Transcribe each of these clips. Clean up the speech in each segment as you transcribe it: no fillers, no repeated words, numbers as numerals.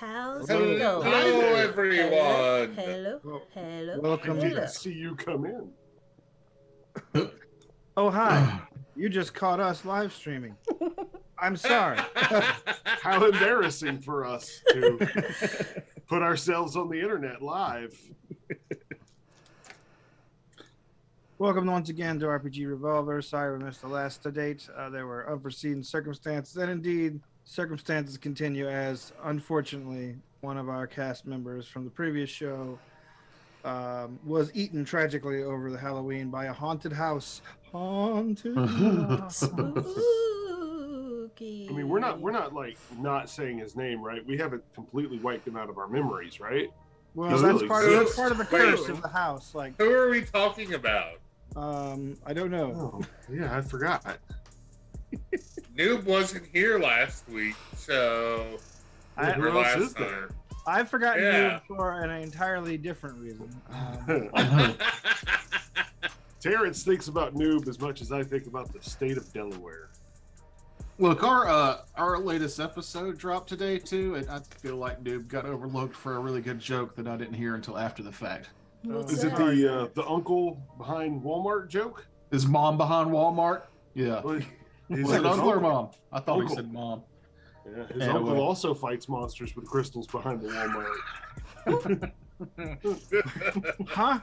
How's Hello, it going? hello, everyone. Hello. Welcome. I to didn't see you come in. Oh, hi. You just caught us live streaming. I'm sorry. How embarrassing for us to put ourselves on the internet live. Welcome once again to RPG Revolver. Sorry we missed the last date. There were unforeseen circumstances, and indeed, circumstances continue as, unfortunately, one of our cast members from the previous show was eaten tragically over the Halloween by a haunted house. Haunted house. Spooky. I mean, we're not like not saying his name, right? We haven't completely wiped him out of our memories, right? Well, He that's still part exists. of the Wait. curse of the house. Like, Who are we talking about? I don't know. Oh, yeah, I forgot. Noob wasn't here last week, so I- Who or else last is there? time. I've forgotten Yeah. you for an entirely different reason. Terrence thinks about Noob as much as I think about the state of Delaware. Look, our latest episode dropped today too, and I feel like Noob got overlooked for a really good joke that I didn't hear until after the fact. What's Is it that? the uncle behind Walmart joke? Is mom behind Walmart? Yeah. Well, Was it uncle or mom? I thought Uncle. he said mom. Yeah, his Yeah, uncle well. also fights monsters with crystals behind the Walmart. Huh?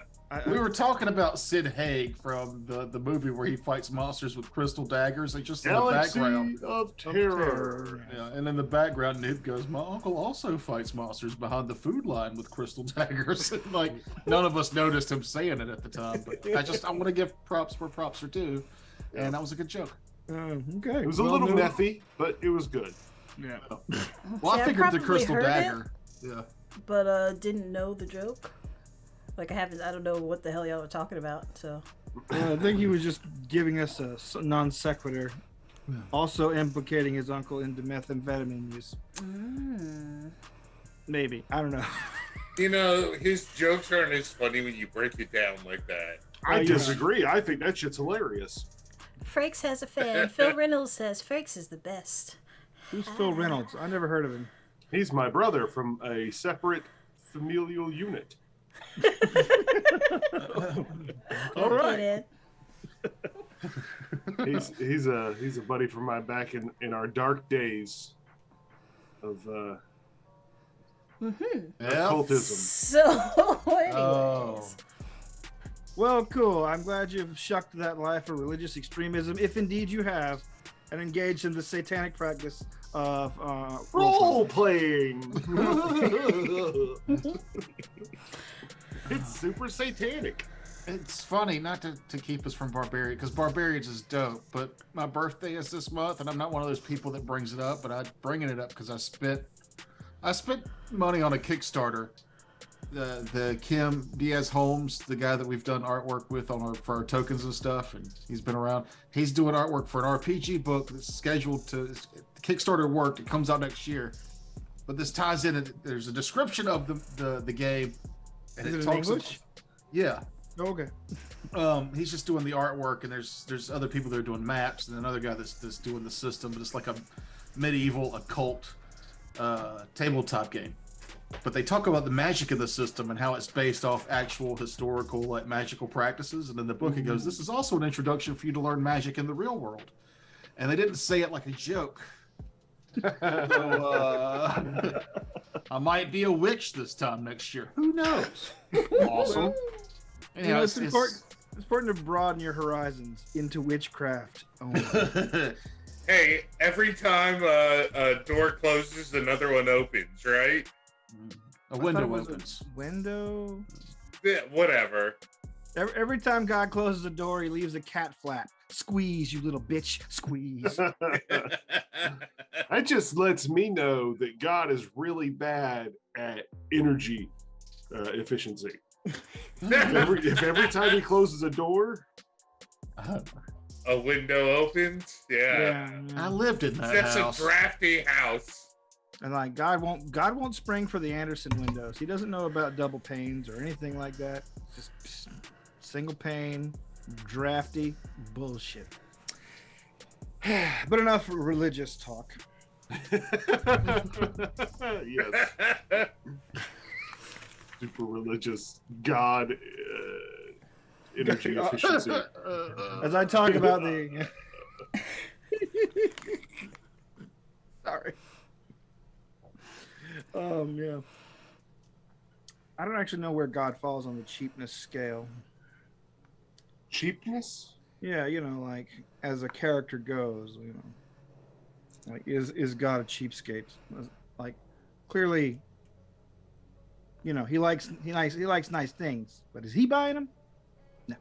We were talking about Sid Haig from the movie where he fights monsters with crystal daggers. Like just in the Galaxy background. of Terror. Yeah, and in the background, Noob goes, "My uncle also fights monsters behind the food line with crystal daggers." And, like, none of us noticed him saying it at the time, but I want to give props where props are due, and that was a good joke. Okay. It was a little methy, but it was good. Yeah. Well, See, I I figured the probably crystal heard it. dagger. Yeah. But didn't know the joke. Like I don't know what the hell y'all were talking about. So I think he was just giving us a non sequitur, also implicating his uncle into methamphetamine use. Maybe. I don't know. You know, his jokes aren't as funny when you break it down like that. I yeah. disagree. I think that shit's hilarious. Frakes has a fan. Phil Reynolds says Frakes is the best. Who's Phil Reynolds? I never heard of him. He's my brother from a separate familial unit. All right. Ed. He's a buddy from my back in our dark days of occultism. So, anyways. Oh. Well, cool. I'm glad you've shucked that life of religious extremism, if indeed you have, and engaged in the satanic practice of Role playing. It's super satanic. It's funny, not to keep us from Barbarians, because Barbarians is dope, but my birthday is this month, and I'm not one of those people that brings it up, but I'm bringing it up because I spent money on a Kickstarter. The Kim Diaz Holmes, the guy that we've done artwork with for our tokens and stuff, and he's been around. He's doing artwork for an RPG book that's scheduled to Kickstarter work. It comes out next year, but this ties in. There's a description of the game, and Is it in talks. English? Yeah. Okay. He's just doing the artwork, and there's other people that are doing maps, and another guy that's doing the system. But it's like a medieval occult tabletop game. But they talk about the magic of the system and how it's based off actual historical, like, magical practices. And in the book, it goes, "This is also an introduction for you to learn magic in the real world." And they didn't say it like a joke. So, I might be a witch this time next year. Who knows? Awesome. You know, it's important to broaden your horizons into witchcraft. Hey, every time a door closes, another one opens, right? A window opens. Window. Yeah, whatever. Every time God closes a door, he leaves a cat flap. Squeeze, you little bitch. Squeeze. That just lets me know that God is really bad at energy efficiency. If every time he closes a door, A window opens? Yeah. I lived in that That's house. a drafty house. And like God won't spring for the Anderson windows. He doesn't know about double panes or anything like that. Just single pane, drafty bullshit. But enough religious talk. Yes. Super religious God energy efficiency. As I talk about the. Sorry. Yeah. I don't actually know where God falls on the cheapness scale. Cheapness? Yeah, like as a character goes, like is God a cheapskate? Like clearly, he likes nice things, but is he buying them? No.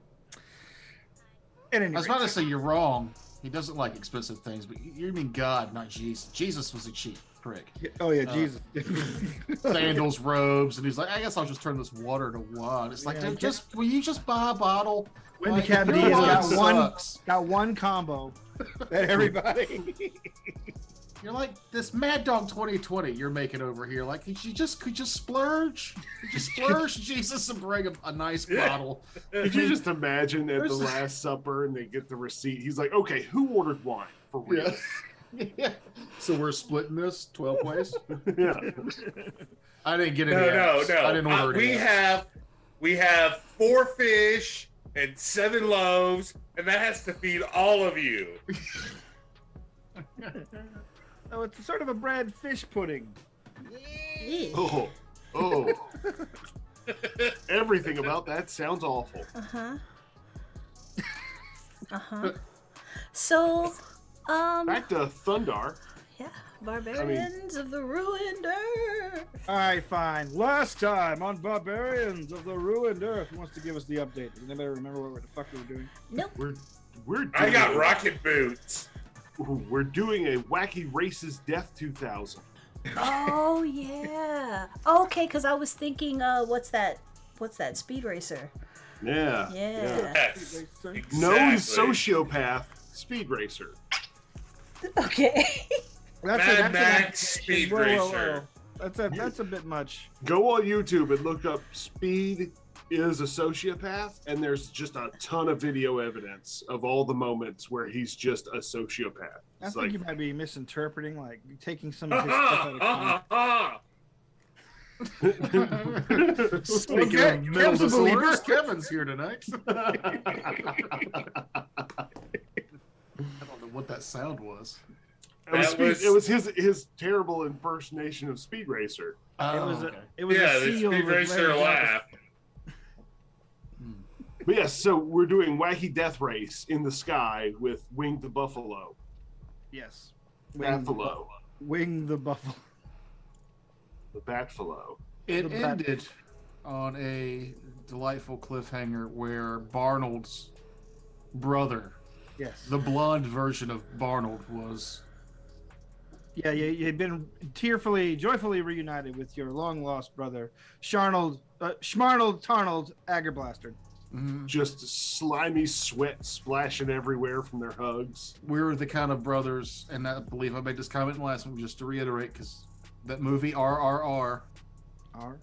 At any I was rate. about to say you're wrong. He doesn't like expensive things, but you mean God, not Jesus. Jesus was a cheap prick. Oh yeah, Jesus. Sandals, robes, and he's like, I guess I'll just turn this water to wine. It's like, Yeah, dude, will you just buy a bottle? Wendy Like, Captain your has wine got one combo that everybody. You're like this Mad Dog 2020 you're making over here. Like, could you just splurge? Could you splurge Jesus and bring a nice bottle? Could you just imagine at the Last Supper and they get the receipt? He's like, okay, who ordered wine for real? Yeah. So we're splitting this 12 ways? Yeah. I didn't get any No. apps. I didn't order any apps. We have 4 fish and 7 loaves, and that has to feed all of you. Oh, it's sort of a bread fish pudding. Oh. Everything about that sounds awful. So, Back to Thundar. yeah, Barbarians of the Ruined Earth. All right, fine. Last time on Barbarians of the Ruined Earth, who wants to give us the update? Does anybody remember what the fuck we were doing? Nope. We're doing I got rocket boots. We're doing a Wacky Races Death 2000. Oh yeah. Okay, because I was thinking, what's that Speed Racer? Yeah. Yeah. Yes. Known Exactly. sociopath Speed Racer. Okay. Mad Max Speed Racer. That's a bit much. Go on YouTube and look up Speed is a sociopath, and there's just a ton of video evidence of all the moments where he's just a sociopath. I It's think like, you might be misinterpreting, like taking some of his stuff out of context. Speaking Okay, of mental Kevin's a believer. disorders, Kevin's here tonight. I don't know what that sound was. it was his terrible impersonation of Speed Racer. It was Yeah, a the seal Speed with Racer red laugh. But yes, so we're doing Wacky Death Race in the sky with Wing the Buffalo. Yes. Buffalo. Wing the buffalo. The Batfalo. It The ended on a delightful cliffhanger where Barnold's brother, Yes. the blonde version of Barnold, was Yeah, you had been joyfully reunited with your long lost brother, Schmarnold Tarnold Aggerblaster. Just slimy sweat splashing everywhere from their hugs. we're the kind of brothers, and I believe I made this comment in the last one just to reiterate, because that movie RRR, R.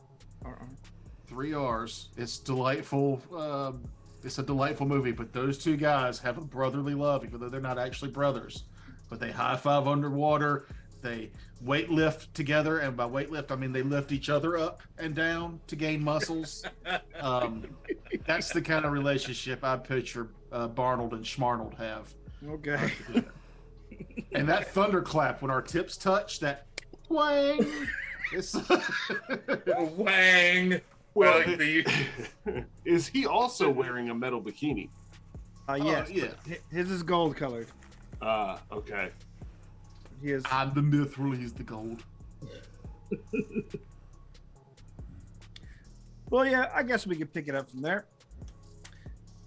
3 R's, it's delightful. It's a delightful movie, but those two guys have a brotherly love, even though they're not actually brothers. But they high five underwater. They weight lift together, and by weight lift I mean they lift each other up and down to gain muscles. That's the kind of relationship I picture Barnold and Schmarnold have. Okay. And that thunderclap when our tips touch, that wang. It's Wang. Well, Like the- is he also wearing a metal bikini? Yes. yeah. His is gold colored. Okay. He is. I'm the mithril, he's the gold. Well, yeah, I guess we could pick it up from there.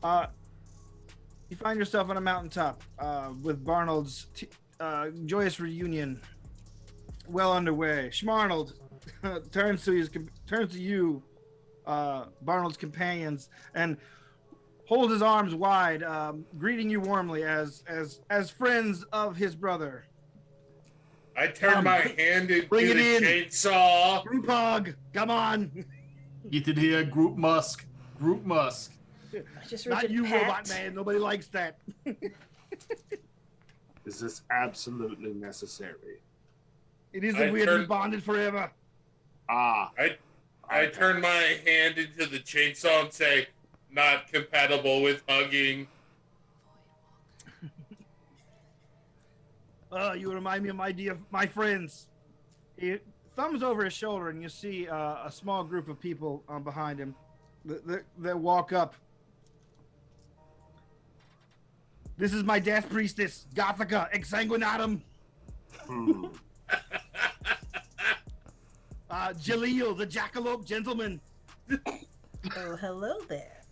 You find yourself on a mountaintop with Barnold's joyous reunion well underway. Schmarnold turns to you, Barnold's companions, and holds his arms wide, greeting you warmly as friends of his brother. I turn my hand into bring it the in. chainsaw. Group hug, come on. Get it here, Group Musk. Group Musk. I just reach Not a you, pat. robot man. Nobody likes that. Is this absolutely necessary? It isn't weird to be bonded forever. Ah. I turn my hand into the chainsaw and say, not compatible with hugging. You remind me of my friends. He thumbs over his shoulder, and you see a small group of people behind him that walk up. This is my death priestess, Gothica Exsanguinatum. Jaleel, the Jackalope Gentleman. Oh, hello there.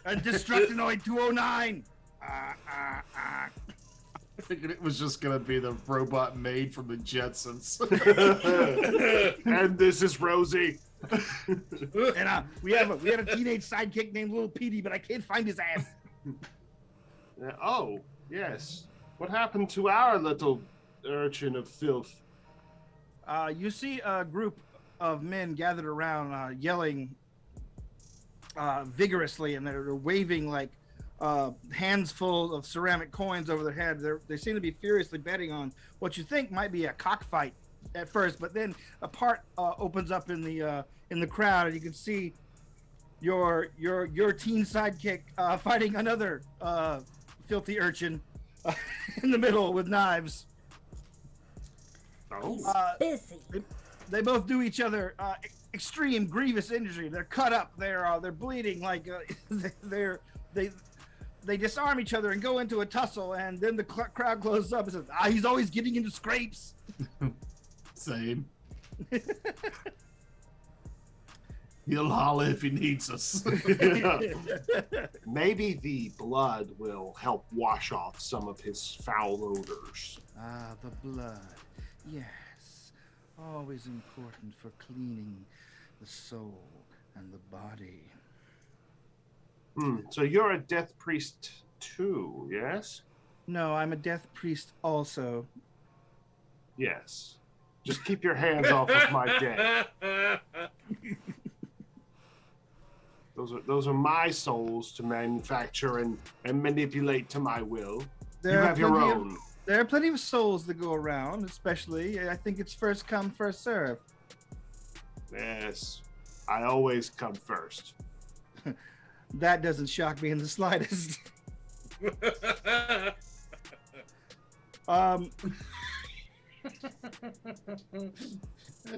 And Destructinoid 209. Thinking it was just gonna be the robot maid from the Jetsons. And this is Rosie. And we had a teenage sidekick named Little Petey, but I can't find his ass. Oh, yes. What happened to our little urchin of filth? You see a group of men gathered around, yelling vigorously, and they're waving like hands full of ceramic coins over their head. They seem to be furiously betting on what you think might be a cockfight at first, but then a part opens up in the crowd, and you can see your teen sidekick fighting another filthy urchin in the middle with knives. He's busy. They both do each other extreme grievous injury. They're cut up. They're bleeding. Like they disarm each other and go into a tussle. And then the crowd closes up and says, "He's always getting into scrapes." Same. He'll holler if he needs us. Maybe the blood will help wash off some of his foul odors. The blood. Yes. Always important for cleaning the soul and the body. So you're a death priest too, yes? No, I'm a death priest also. Yes. Just keep your hands off of my dead. Those are my souls to manufacture and manipulate to my will. You have your own. There are plenty of souls that go around, especially. I think it's first come, first serve. Yes. I always come first. That doesn't shock me in the slightest. It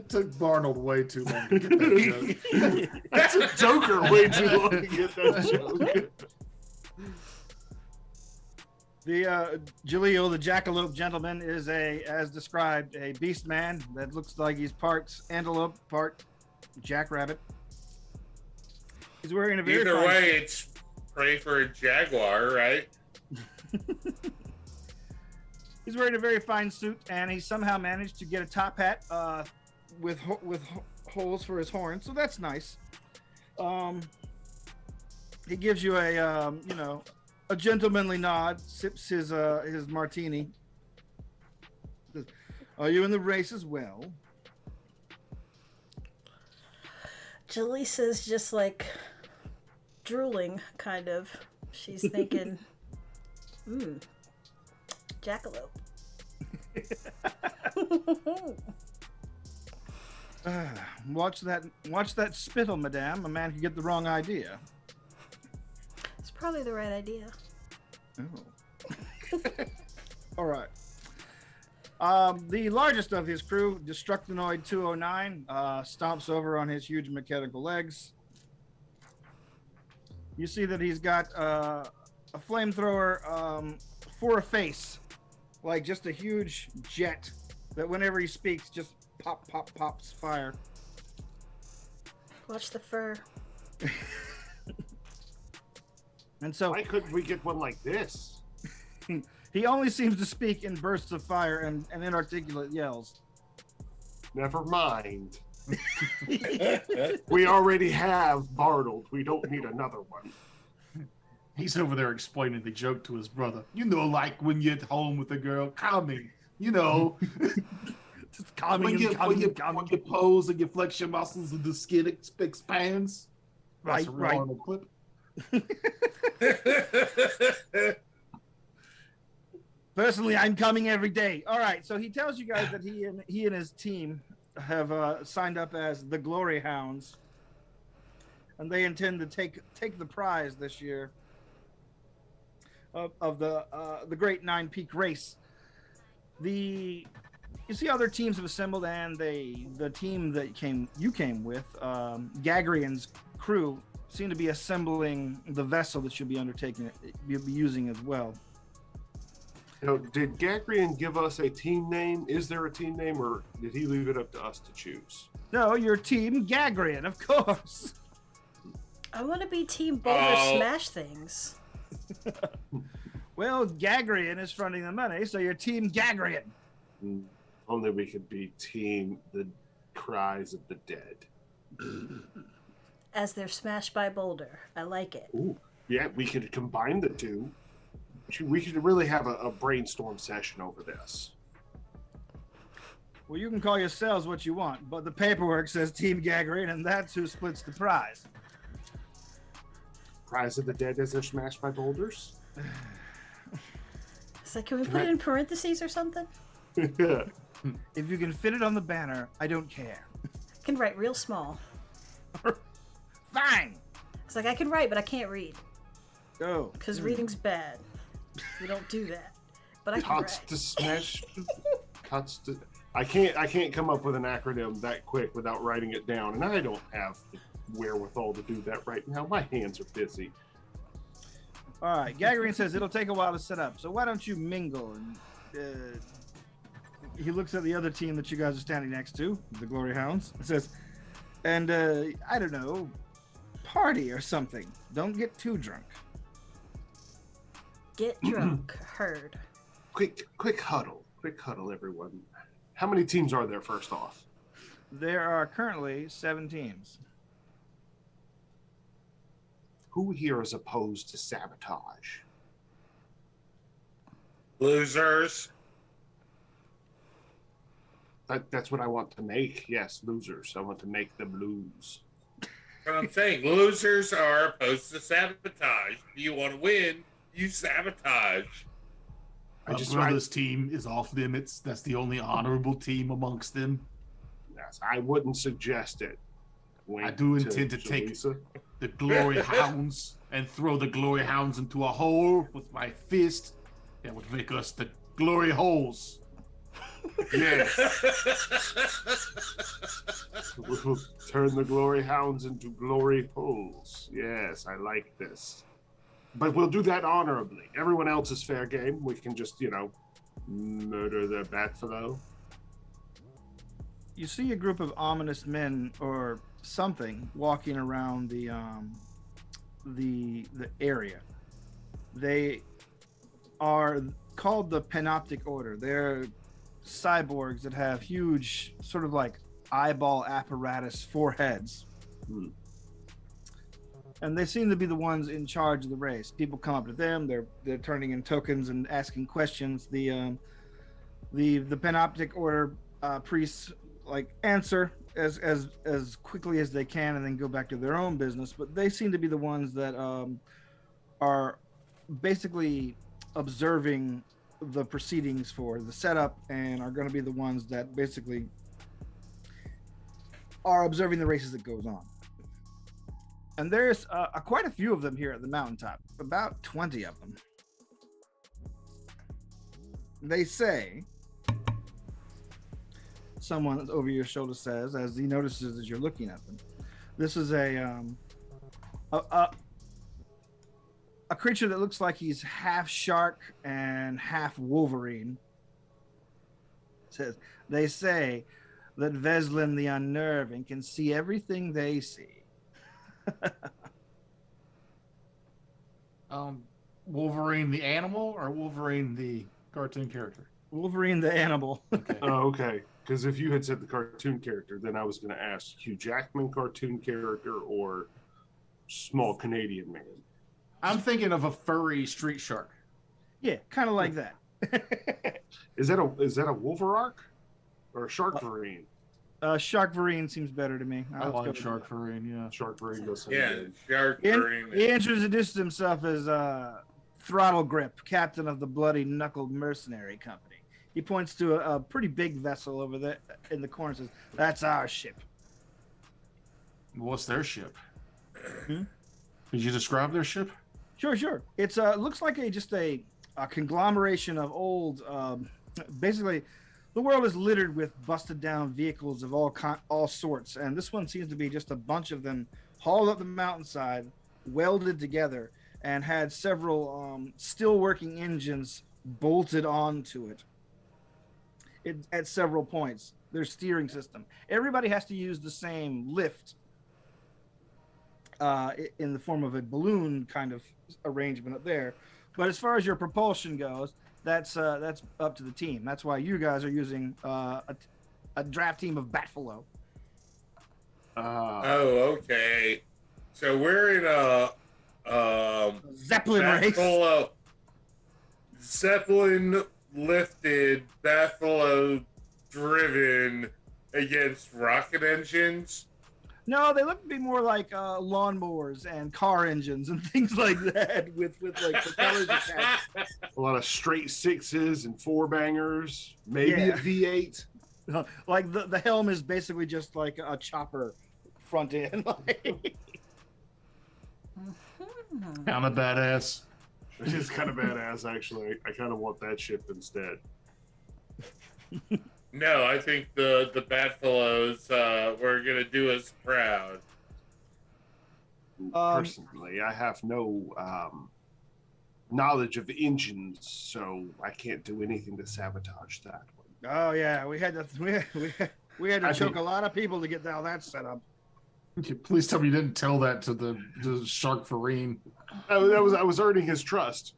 took Barnold way too long to get that joke. That took Joker way too long to get that joke. The Jaleel, the Jackalope Gentleman, is as described, a beast man that looks like he's part antelope, part jackrabbit. He's wearing a very Either way, it's pray for a jaguar, right? He's wearing a very fine suit, and he somehow managed to get a top hat with holes for his horns, so that's nice. He gives you a gentlemanly nod, sips his martini. Says, "Are you in the race as well?" Jaleesa's just like drooling, kind of. She's thinking, jackalope. Watch that spittle, madame. A man could get the wrong idea. It's probably the right idea. Oh. All right. The largest of his crew, Destructinoid 209, stomps over on his huge mechanical legs. You see that he's got a flamethrower for a face, like just a huge jet that whenever he speaks, just pops fire. Watch the fur. And so why couldn't we get one like this? he only seems to speak in bursts of fire and inarticulate yells. Never mind. We already have Barnold. We don't need another one. He's over there explaining the joke to his brother. You know, like when you're at home with a girl, calming. You know, just calming. When you pose and you flex your muscles and the skin expands. That's Right. a real clip. Personally, I'm coming every day. All right, so he tells you guys that he and his team have signed up as the Glory Hounds, and they intend to take the prize this year of the Great Nine Peak Race. You see other teams have assembled, and the team that you came with, Gagrian's crew, seem to be assembling the vessel that you'll be using as well. Did Gagrian give us a team name? Is there a team name, or did he leave it up to us to choose? No, your team Gagrian, of course. I want to be Team Boulder Smash Things. Well, Gagrian is fronting the money, so your team Gagrian. Only we could be Team the Cries of the Dead. As they're smashed by Boulder. I like it. Ooh, yeah, we could combine the two. We could really have a brainstorm session over this. Well, you can call yourselves what you want, but the paperwork says Team Gagrian, and that's who splits the prize. Cries of the Dead as they're smashed by boulders? It's like, can we put it in parentheses or something? Yeah. If you can fit it on the banner, I don't care. I can write real small. Fine. It's like, I can write, but I can't read. Go. Because reading's bad. We don't do that. But I can Cuts write. to smash. Cuts to. I can't come up with an acronym that quick without writing it down, and I don't have the wherewithal to do that right now. My hands are busy. All right. Gagrian says it'll take a while to set up, so why don't you mingle? And he looks at the other team that you guys are standing next to, the Glory Hounds, and says, and I don't know, party or something. Don't get too drunk. Get drunk. Heard. Quick huddle, everyone. How many teams are there? First off, There are currently 7 teams. who here is opposed to sabotage? Losers. That's what I want to make. Yes, losers. I want to make them lose. What I'm saying, losers are opposed to sabotage. If you want to win, you sabotage. I just brother's team is off limits. That's the only honorable team amongst them. Yes, I wouldn't suggest it. I do intend to take the Glory Hounds and throw the Glory Hounds into a hole with my fist. That would make us the Glory Holes. Yes. We'll turn the Glory Hounds into glory holes. Yes, I like this. But we'll do that honorably. Everyone else is fair game. We can just, murder the Batfalo. You see a group of ominous men or something walking around the area. They are called the Panoptic Order. They're cyborgs that have huge, sort of like eyeball apparatus foreheads. And they seem to be the ones in charge of the race. People come up to them. They're turning in tokens and asking questions. The Panoptic Order priests answer as quickly as they can and then go back to their own business. But they seem to be the ones that are basically observing the proceedings for the setup and are going to be the ones that basically are observing the races that goes on. And there's quite a few of them here at the mountaintop, about 20 of them. They say, someone over your shoulder says, as he notices as you're looking at them, this is a creature that looks like he's half shark and half Wolverine. Says, they say that Veslin the Unnerving can see everything they see. Wolverine the animal or Wolverine the cartoon character? Wolverine the animal. Okay. Oh, okay. Because if you had said the cartoon character, then I was going to ask Hugh Jackman cartoon character or small Canadian man. I'm thinking of a furry street shark. Yeah, kind of like that. Is that a Wolverark or a Sharkverine? Sharkverine seems better to me. I like Sharkverine, yeah. Sharkverine goes. Yeah, shark. He introduced himself as Throttle Grip, captain of the Bloody Knuckled Mercenary Company. He points to a pretty big vessel over there in the corner and says, "That's our ship." What's their ship? Hmm? Did you describe their ship? Sure. It's looks like just a conglomeration of old. Basically, the world is littered with busted down vehicles of all sorts, and this one seems to be just a bunch of them hauled up the mountainside, welded together, and had several still working engines bolted onto it at several points. Their steering system. Everybody has to use the same lift in the form of a balloon kind of arrangement up there. But as far as your propulsion goes, that's up to the team. That's why you guys are using a draft team of Batfalo. Oh, okay. So we're in a Zeppelin race. Buffalo, Zeppelin lifted, Buffalo driven against rocket engines. No, they look to be more like lawnmowers and car engines and things like that with like propellers attached. A lot of straight sixes and four bangers, maybe Yeah. a V8. Like the helm is basically just like a chopper front end. I'm a badass. It is kind of badass, actually. I kind of want that ship instead. No, I think the Batfellows were gonna do us proud. Personally, I have no knowledge of engines, so I can't do anything to sabotage that one. Oh yeah, we had to choke a lot of people to get all that set up. Please tell me you didn't tell that to the Shark Farine. I was earning his trust.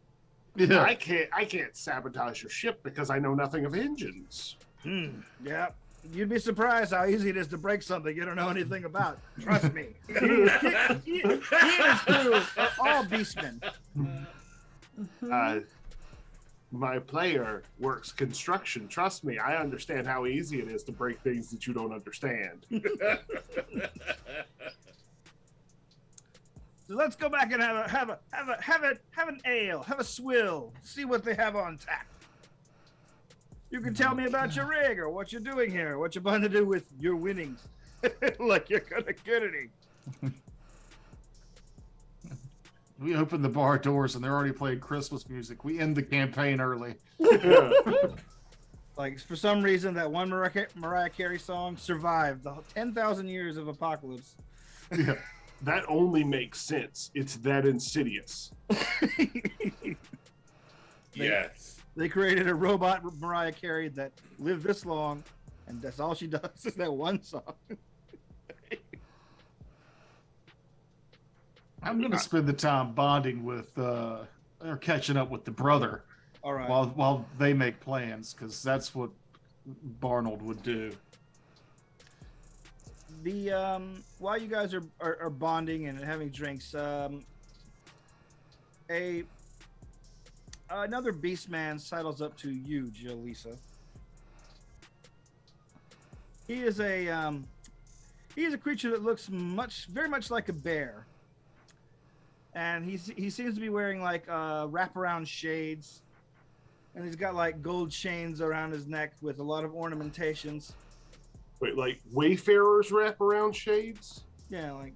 Yeah. I can't sabotage your ship because I know nothing of engines. Yeah, you'd be surprised how easy it is to break something you don't know anything about. Trust me. He and his crew are all beastmen. My player works construction. Trust me, I understand how easy it is to break things that you don't understand. So let's go back and have an ale, have a swill, see what they have on tap. You can tell me about your rig or what you're doing here, what you're going to do with your winnings, like you're gonna get any. We open the bar doors and they're already playing Christmas music. We end the campaign early. Yeah. Like for some reason, that one Mariah Carey song survived the 10,000 years of apocalypse. Yeah. That only makes sense. It's that insidious. Yes. They created a robot Mariah Carey that lived this long, and that's all she does is that one song. I'm going to spend the time bonding with, or catching up with the brother All right. while they make plans, because that's what Barnold would do. The while you guys are bonding and having drinks, another beast man sidles up to you, Jolisa. He is a creature that looks very much like a bear, and he seems to be wearing like wraparound shades, and he's got like gold chains around his neck with a lot of ornamentations. Wait, like Wayfarers wraparound shades? Yeah, like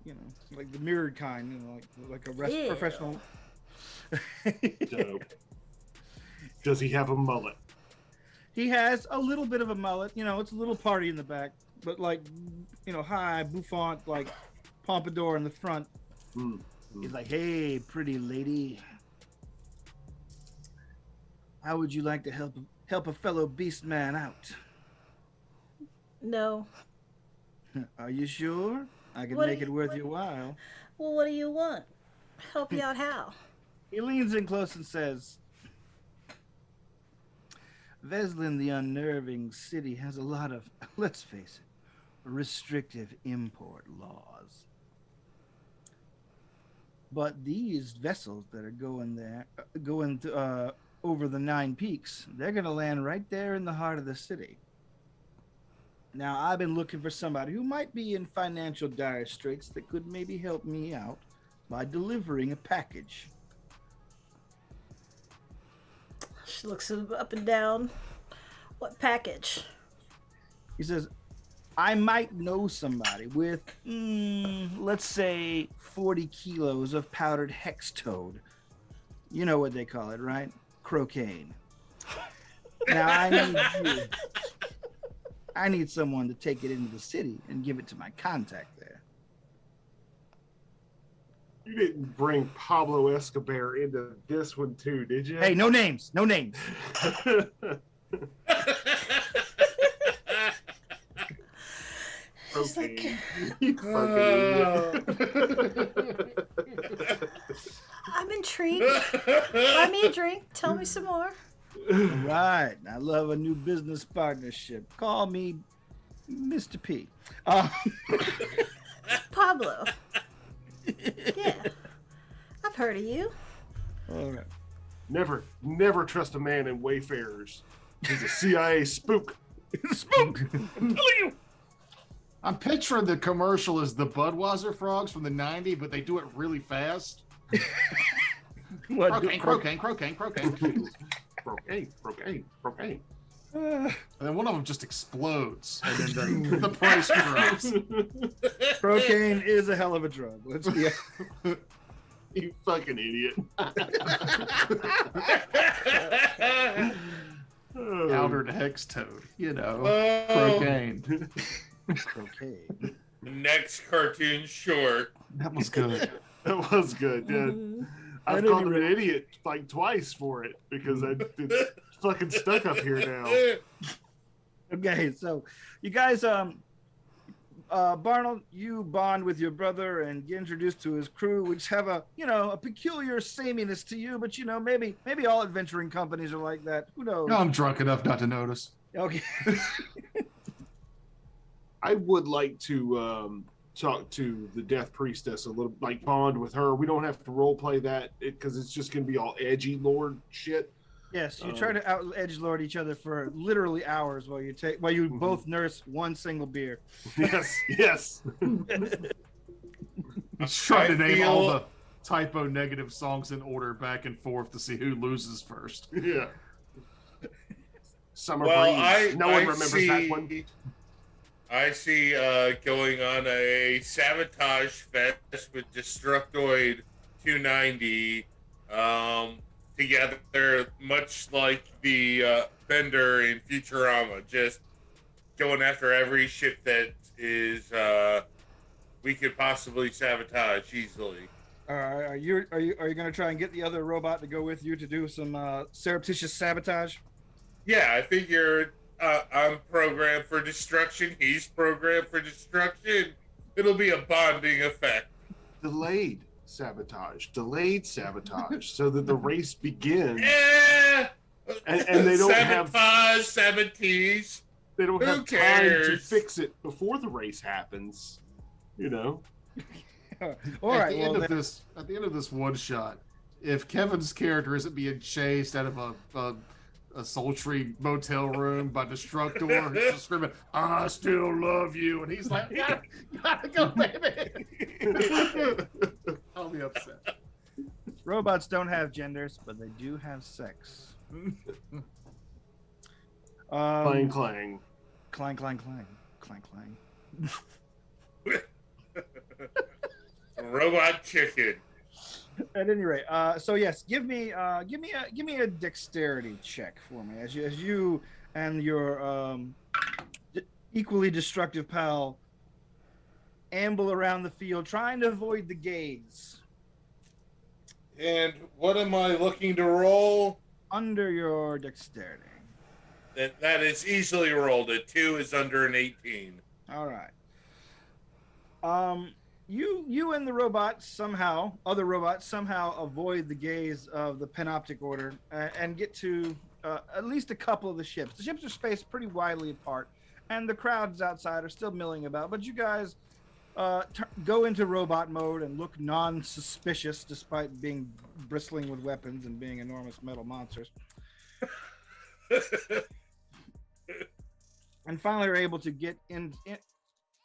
like the mirrored kind, like a Ew. professional. Dope. Does he have a mullet? He has a little bit of a mullet. It's a little party in the back, but like, high bouffant, like pompadour in the front. He's like, "Hey, pretty lady, how would you like to help a fellow beast man out?" No. Are you sure? I can What make do it you- worth your while. Well, what do you want? Help you out how? He leans in close and says, "Veslin, the unnerving city, has a lot of, let's face it, restrictive import laws. But these vessels that are going over the 9 peaks, they're going to land right there in the heart of the city. Now, I've been looking for somebody who might be in financial dire straits that could maybe help me out by delivering a package. She looks him up and down. What package? He says, I might know somebody with, let's say, 40 kilos of powdered hex toad. You know what they call it, right? Cocaine. Now I need someone to take it into the city and give it to my contact there. You didn't bring Pablo Escobar into this one too, did you? Hey, no names, no names. He's like, You fucking idiot. I'm intrigued. Buy me a drink. Tell me some more. Right. I love a new business partnership. Call me Mr. P. Pablo. Yeah. I've heard of you. All right. Never trust a man in Wayfarers. He's a CIA spook. Spook. I'm picturing the commercial as the Budweiser frogs from the '90s, but they do it really fast. What? Crocaine. Crocaine. And then one of them just explodes, and then the price drops. Cocaine is a hell of a drug. Let's be You fucking idiot. Powdered hex toad, Oh. cocaine. cocaine. Next cartoon short. That was good. That was good, yeah. I've called him an idiot like twice for it because it's fucking stuck up here now. Okay, so you guys, Barnold, you bond with your brother and get introduced to his crew, which have a peculiar sameness to you, but maybe all adventuring companies are like that. Who knows? No, I'm drunk enough not to notice. Okay. I would like to talk to the Death Priestess a little, like bond with her. We don't have to role play that because it's just going to be all edgy Lord shit. Yes, you try to out edgelord each other for literally hours while you both nurse one single beer. Yes. He's trying to name all the typo negative songs in order back and forth to see who loses first. Yeah. Summer Breeze. No one remembers that one. I see going on a sabotage fest with Destructoid 290 together, much like the Bender in Futurama, just going after every ship that is we could possibly sabotage easily. Are you going to try and get the other robot to go with you to do some surreptitious sabotage? Yeah, I figure I'm programmed for destruction. He's programmed for destruction. It'll be a bonding effect. Delayed sabotage, so that the race begins. And they don't sabotage, sabotage. They don't Who have cares? time to fix it before the race happens. All At right. the end of this one shot, if Kevin's character isn't being chased out of a sultry motel room by Destructor, he's just screaming, "I still love you," and he's like, "Gotta go, baby." I'll be upset. Robots don't have genders, but they do have sex. Clang. Clang, clang, clang, clang, clang. Robot chicken. At any rate, so yes, give me a dexterity check for me as you and your equally destructive pal amble around the field trying to avoid the gaze. And what am I looking to roll? Under your dexterity. That is easily rolled. A 2 is under an 18. All right. You and the other robots somehow avoid the gaze of the Panoptic Order and get to at least a couple of the ships. The ships are spaced pretty widely apart, and the crowds outside are still milling about. But you guys go into robot mode and look non-suspicious, despite being bristling with weapons and being enormous metal monsters. And finally, are able to get in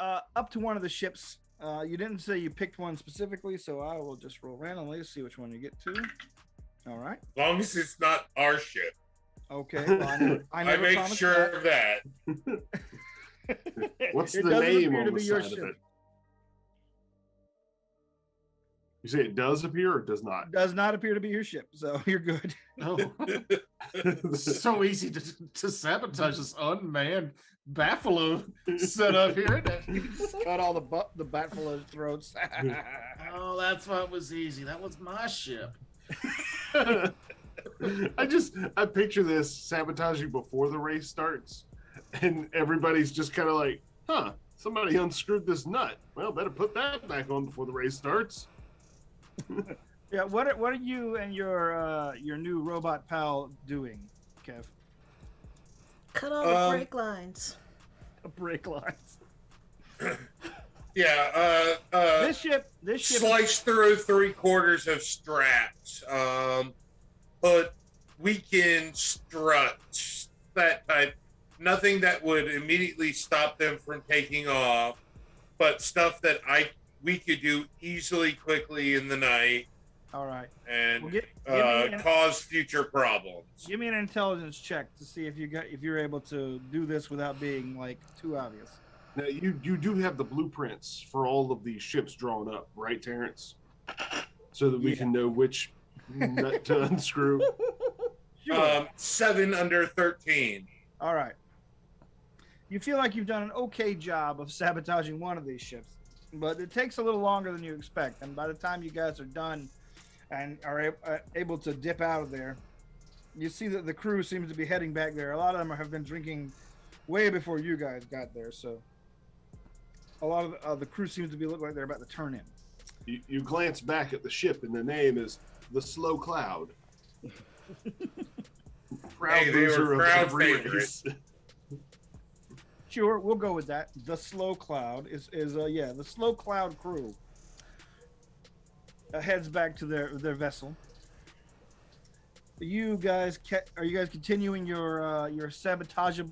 up to one of the ships. You didn't say you picked one specifically, so I will just roll randomly to see which one you get to. All right. As long as it's not our ship. Okay. Well, I never make promised sure of that. that. What's It the doesn't name appear on to the be your side of ship. it? You say it does appear or does not? Does not appear to be your ship, so you're good. Oh, it's so easy to sabotage this unmanned buffalo setup here. Isn't it? Cut all the buffalo's throats. Oh, that's what was easy. That was my ship. I picture this sabotaging before the race starts, and everybody's just kind of like, huh, somebody unscrewed this nut. Well, better put that back on before the race starts. Yeah, what are you and your new robot pal doing, Kev? Cut all the brake lines. Brake lines. Yeah, This ship slice through 3/4 of straps. Put weekend struts, that type. Nothing that would immediately stop them from taking off, but stuff that we could do easily, quickly in the night, All right. and Well, give me cause future problems. give me an intelligence check to see if you're able to do this without being like too obvious. Now, you do have the blueprints for all of these ships drawn up, right, Terrence? So that we can know which nut to unscrew. Sure. 7 under 13. All right. You feel like you've done an okay job of sabotaging one of these ships, but it takes a little longer than you expect. And by the time you guys are done and are able to dip out of there, you see that the crew seems to be heading back there. A lot of them have been drinking way before you guys got there, so a lot of the crew seems to be looking like they're about to turn in. You glance back at the ship, and the name is the Slow Cloud. Proud Hey, they were loser of crowd every favorites. race. Sure, we'll go with that. The Slow Cloud is the Slow Cloud crew heads back to their vessel. Are you guys continuing your sabotagical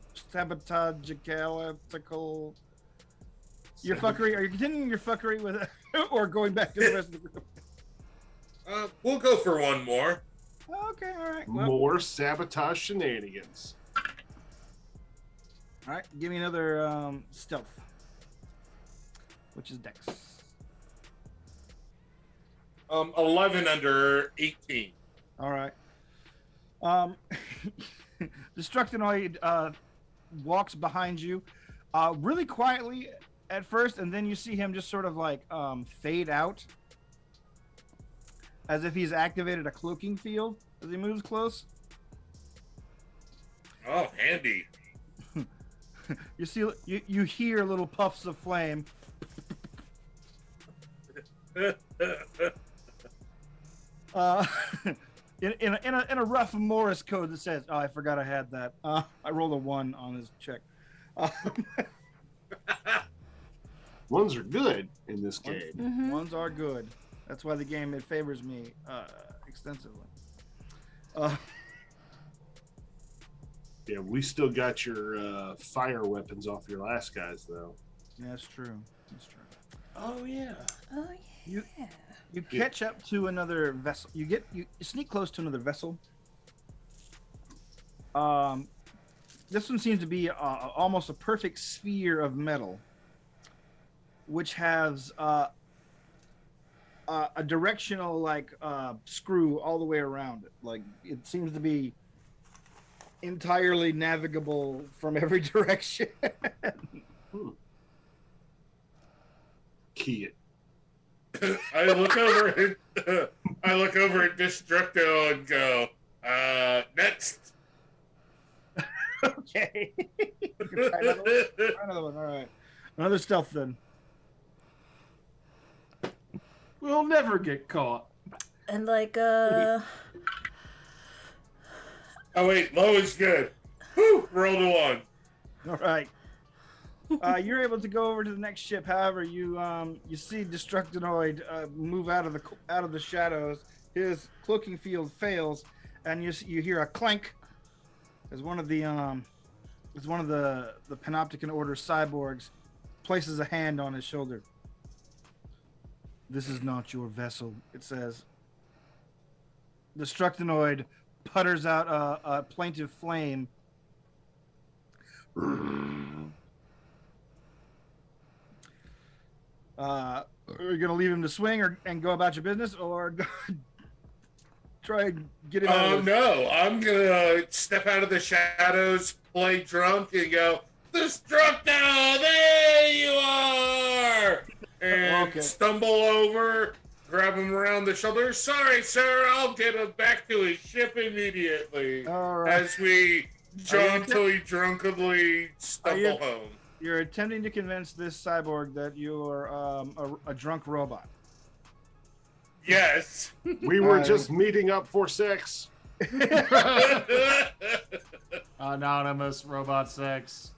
your fuckery? Are you continuing your fuckery with or going back to the rest of the group? We'll go for one more. Okay, all right. Well, More sabotage shenanigans. all right, give me another stealth, which is Dex. 11 under 18. All right. Destructoid walks behind you, really quietly at first, and then you see him just sort of like fade out, as if he's activated a cloaking field as he moves close. Oh, handy. You see, you hear little puffs of flame. In a rough Morse code that says, "Oh, I forgot I had that." I rolled a 1 on his check. Ones are good in this game. Mm-hmm. Ones are good. That's why the game favors me extensively. Yeah, we still got your fire weapons off your last guys, though. Yeah, that's true. That's true. Oh yeah. Oh yeah. You catch up to another vessel. You sneak close to another vessel. This one seems to be almost a perfect sphere of metal, which has a directional screw all the way around it. Like it seems to be entirely navigable from every direction. Key it. I look over at Destructo and go, next. Okay. Try another one. All right. Another stealth then. We'll never get caught. And like Oh wait, low is good. Whew, rolled a 1. All right. You're able to go over to the next ship. However, you see Destructoid move out of the shadows. His cloaking field fails, and you hear a clank as one of the Panopticon Order cyborgs places a hand on his shoulder. "This is not your vessel," it says. Destructoid putters out a plaintive flame. Are you gonna leave him to swing and go about your business, or try and get him out of this? No, I'm gonna step out of the shadows, play drunk, and go, Destructo, there you are! And Okay. stumble over, grab him around the shoulder. Sorry, sir, I'll get him back to his ship immediately. All right. As we jauntily, drunkenly stumble home. You're attempting to convince this cyborg that you're a drunk robot. Yes. We were just meeting up for sex. Anonymous robot sex.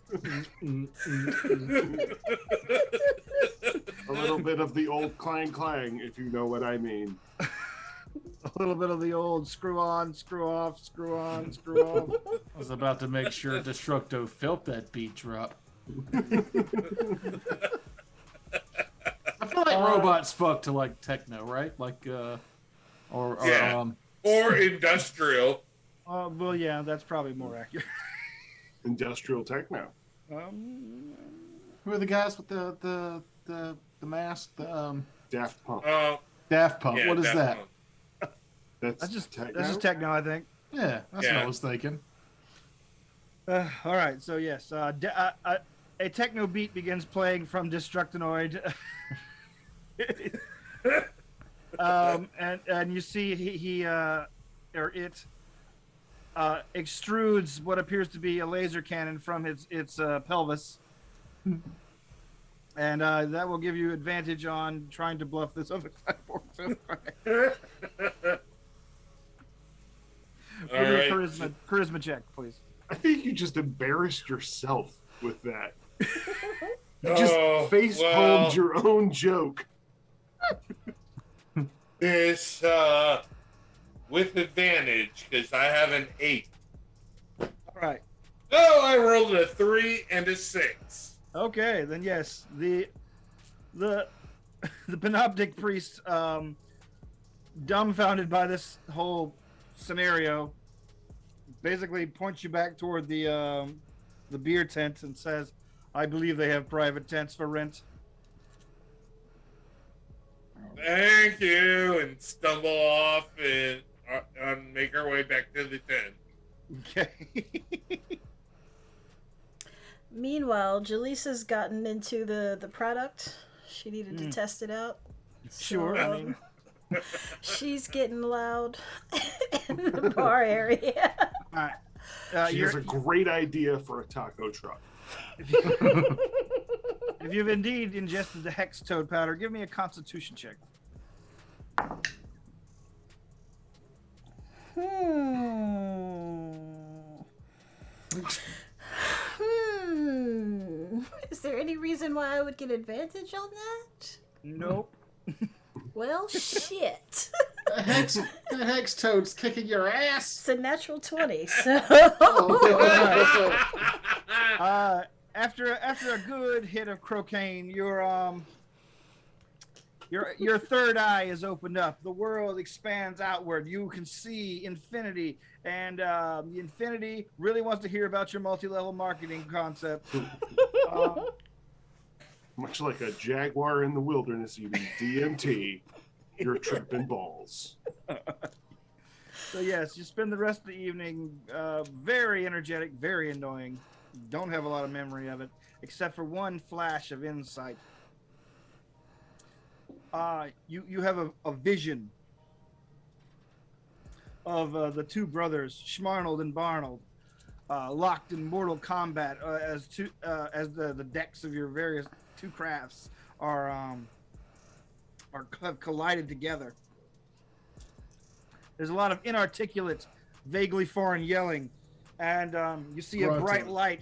A little bit of the old clang clang, if you know what I mean. A little bit of the old screw on, screw off, screw on, screw off. I was about to make sure Destructo felt that beat drop. I feel like robots fuck to like techno, right? Like, or industrial. Well, yeah, that's probably more accurate. Industrial techno. Who are the guys with the mask? Daft Punk. Daft Punk. Yeah, What is Daft that? Punk. That's just techno. That's just techno, I think. Yeah, that's what Yeah. I was thinking. All right, so yes, a techno beat begins playing from Destructonoid. And you see he extrudes what appears to be a laser cannon from its pelvis, and that will give you advantage on trying to bluff this other cyborg. All Give me right. a charisma check, please. I think you just embarrassed yourself with that. You just face well, palmed your own joke. This, with advantage, because I have an 8. All right. Oh, I rolled a 3 and a 6. Okay, then yes, the Panoptic priest, dumbfounded by this whole scenario, basically points you back toward the beer tent and says, "I believe they have private tents for rent." Thank you, and stumble off and make our way back to the tent. Okay. Meanwhile, Jaleesa's gotten into the product. She needed to test it out. Sure. So, I mean, she's getting loud in the bar area. all right. She has a great idea for a taco truck. If you've indeed ingested the hex toad powder, give me a Constitution check. Is there any reason why I would get advantage on that? Nope. Well, shit. The hex toad's kicking your ass. It's a natural 20, so... After a good hit of cocaine, your third eye is opened up. The world expands outward. You can see infinity, and the infinity really wants to hear about your multi-level marketing concept. Much like a jaguar in the wilderness eating DMT, you're tripping balls. So yes, you spend the rest of the evening very energetic, very annoying. Don't have a lot of memory of it, except for one flash of insight. You have a vision of the two brothers, Schmarnold and Barnold, locked in mortal combat as the decks of your various two crafts have collided together. There's a lot of inarticulate, vaguely foreign yelling, and you see a bright light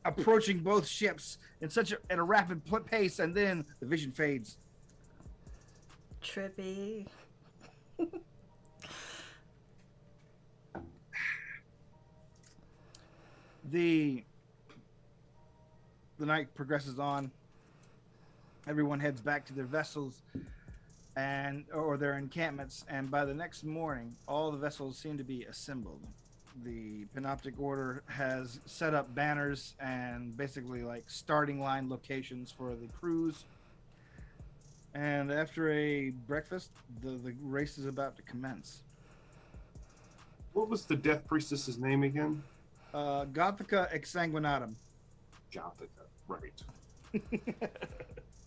approaching both ships at a rapid pace, and then the vision fades. Trippy. The night progresses on. Everyone heads back to their vessels. or their encampments, and by the next morning, all the vessels seem to be assembled. The Panoptic Order has set up banners and basically like starting line locations for the crews. And after a breakfast, the race is about to commence. What was the Death Priestess's name again? Gothica Exsanguinatum. Gothica, right.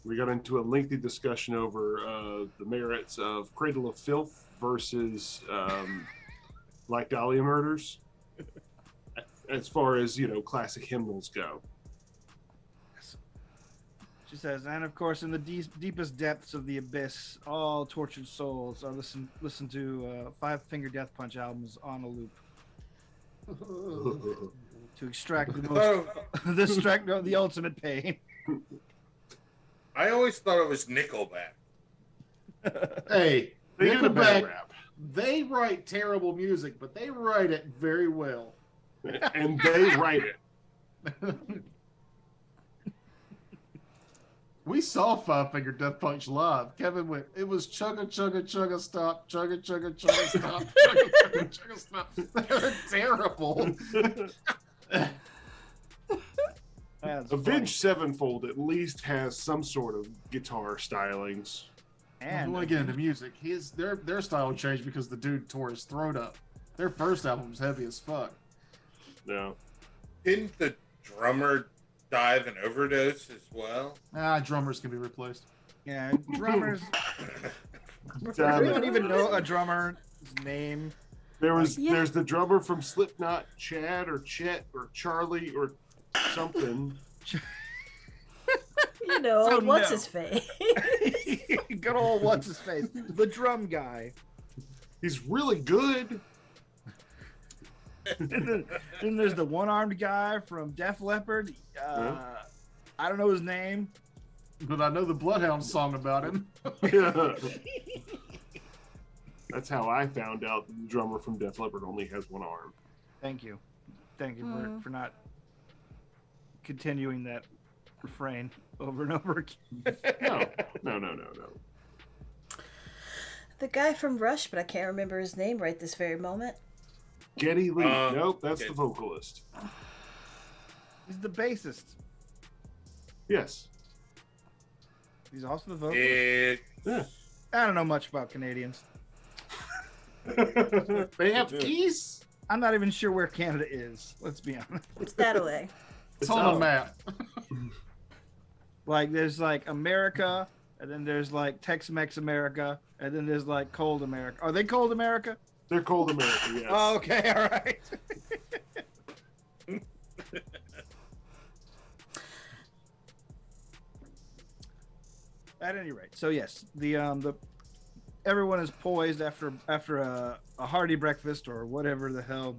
We got into a lengthy discussion over the merits of Cradle of Filth versus Black Dahlia Murders, as far as, classic hymnals go. She says, and of course, in the deepest depths of the abyss, all tortured souls are listen to Five Finger Death Punch albums on a loop to extract the ultimate pain. I always thought it was Nickelback. Hey, They get a bad Nickelback, rap. they write terrible music, but they write it very well. And they write it. We saw Five Finger Death Punch live. Kevin went, it was chugga chugga chugga stop, chugga chugga chugga stop, chugga chugga chugga stop. They're terrible. That's Avenged funny. Sevenfold at least has some sort of guitar stylings. If And you want to get into music, their style changed because the dude tore his throat up. Their first album was heavy as fuck. No. Didn't the drummer die of an overdose as well? Drummers can be replaced. yeah, drummers. Damn We it. don't even know a drummer's name. There's Yeah. the drummer from Slipknot, Chad or Chet or Charlie or something. Oh, what's no. his face? Good old what's his face, the drum guy. He's really good. And then there's the one-armed guy from Def Leppard. I don't know his name. But I know the Bloodhound song about him. That's how I found out that the drummer from Def Leppard only has one arm. Thank you for not continuing that refrain over and over again. No. The guy from Rush, but I can't remember his name right this very moment. Geddy Lee. Nope, that's okay. the vocalist. He's the bassist. Yes. He's also the vocalist. It, Yeah. I don't know much about Canadians. They have keys? I'm not even sure where Canada is. Let's be honest. It's that away. It's on a map. Like there's like America, and then there's like Tex-Mex America, and then there's like Cold America. Are they Cold America? They're cold America, yes. Oh, okay, all right. At any rate, so yes, the everyone is poised after a hearty breakfast or whatever the hell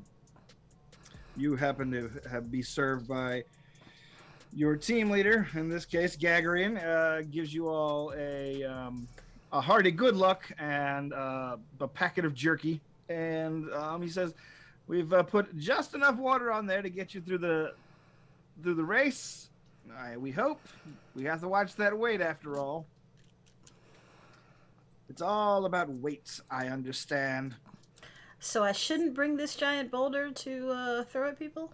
you happen to be served by your team leader. In this case, Gagarian gives you all a hearty good luck and a packet of jerky, and he says, "We've put just enough water on there to get you through the race. We hope. We have to watch that weight after all. It's all about weights, I understand." So I shouldn't bring this giant boulder to throw at people?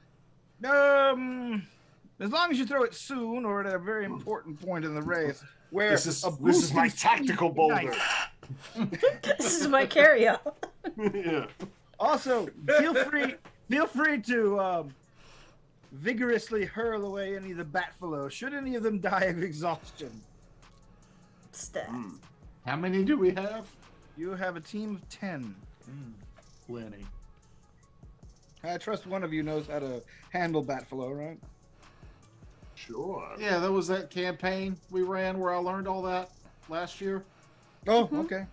As long as you throw it soon or at a very important point in the race, where This is a my boosting tactical speed boulder. ignites. This is my carry-on. Yeah. Also, feel free to vigorously hurl away any of the batfalo should any of them die of exhaustion. Stat. How many do we have? You have a team of 10. Plenty. I trust one of you knows how to handle batfalo, right? Sure. Yeah, that was that campaign we ran where I learned all that last year. Oh, okay.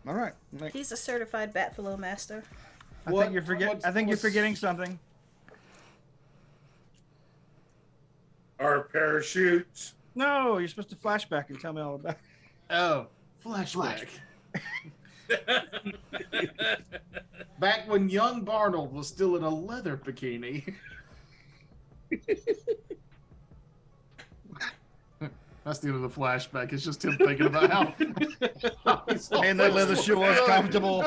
All right. He's a certified Batfalo master. I What- think you're what's- forgetting something. our parachutes. No, you're supposed to flashback and tell me all about it. Oh, flashback. Back when young Barnold was still in a leather bikini. That's the end of the flashback. It's just him thinking about how he's And that leather shoe was comfortable.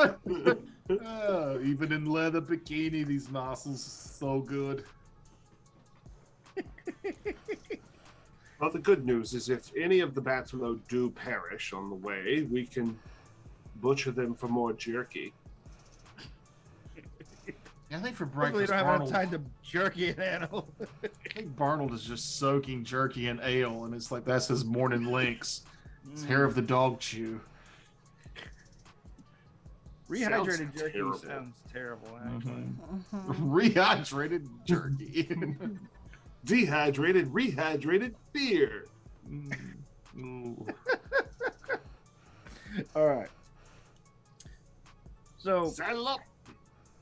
Even in leather bikini, these muscles so good. Well, the good news is if any of the Batflow do perish on the way, we can butcher them for more jerky. I think for Hopefully, you breakfast, don't have enough Arnold, time to jerky an animal. I think Barnold is just soaking jerky in ale, and it's like that's his morning links. It's hair of the dog chew. Rehydrated Sounds jerky terrible. sounds terrible, actually. Rehydrated jerky. Dehydrated, rehydrated beer. Ooh. All right. So, Saddle up.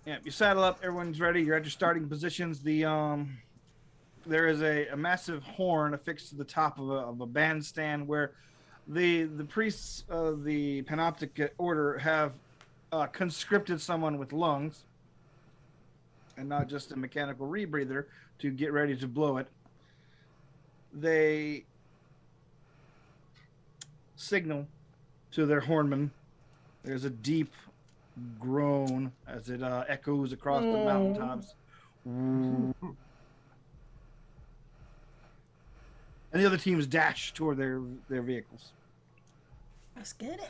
yeah, you saddle up. Everyone's ready. You're at your starting positions. There is a massive horn affixed to the top of a bandstand where the priests of the Panoptic Order have conscripted someone with lungs and not just a mechanical rebreather to get ready to blow it. They signal to their hornmen. There's a deep groan as it echoes across the mountaintops. And the other teams dash toward their vehicles. Let's get it.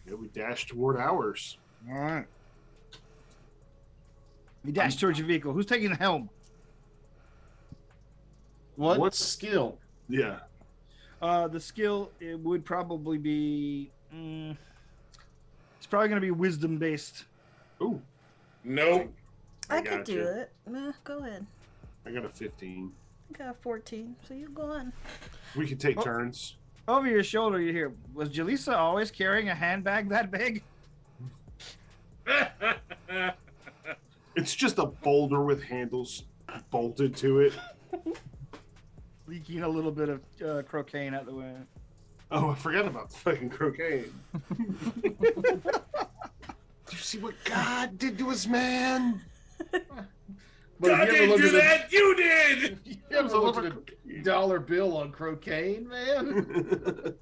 Yeah, we dash toward ours. All right. You dash towards your vehicle. Who's taking the helm? What's skill? Yeah. The skill, it would probably be... it's probably going to be wisdom based. Ooh, Nope. I could gotcha. do it. Go ahead. I got a 15. I got 14, so you go on. We could take Oh. turns. Over your shoulder, you hear, was Jaleesa always carrying a handbag that big? It's just a boulder with handles bolted to it. Leaking a little bit of croquet out the way. Oh, I forgot about the fucking cocaine. Did you see what God did to his man? God didn't do that. You did. You ever looked at a dollar bill on cocaine, man?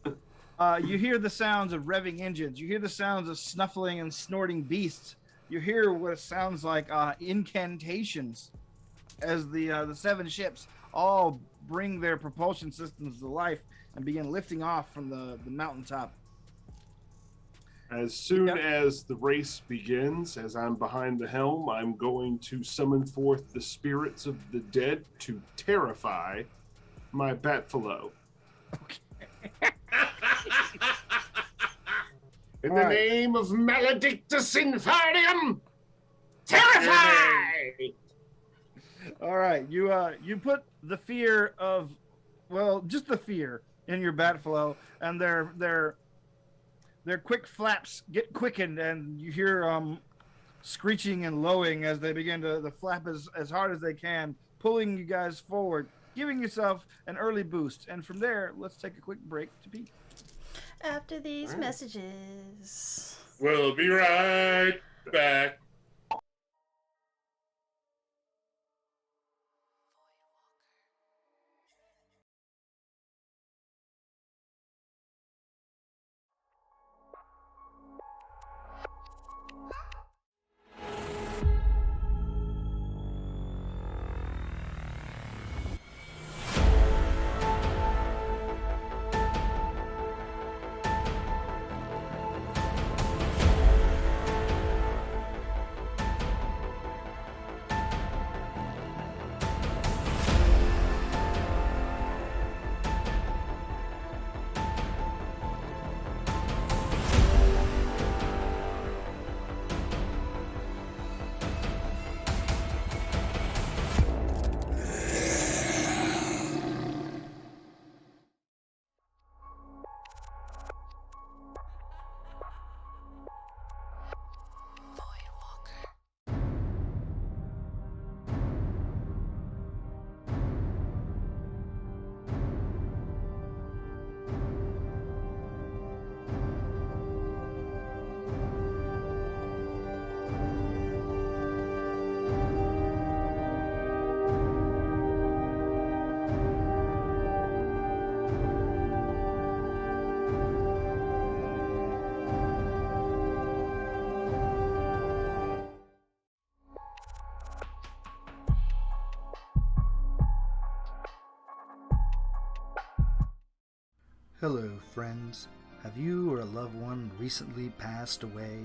You hear the sounds of revving engines. You hear the sounds of snuffling and snorting beasts. You hear what it sounds like incantations as the seven ships all bring their propulsion systems to life and begin lifting off from the mountaintop. As soon Yep. as the race begins, as I'm behind the helm, I'm going to summon forth the spirits of the dead to terrify my Batflow. In the All right. name of Maledictus Inferium, terrify! All right, you put the fear of, well, just the fear in your Batflow, and their quick flaps get quickened, and you hear screeching and lowing as they begin to flap as hard as they can, pulling you guys forward, giving yourself an early boost. And from there, let's take a quick break to pee. After these Alright. messages. We'll be right back. Hello, friends. Have you or a loved one recently passed away,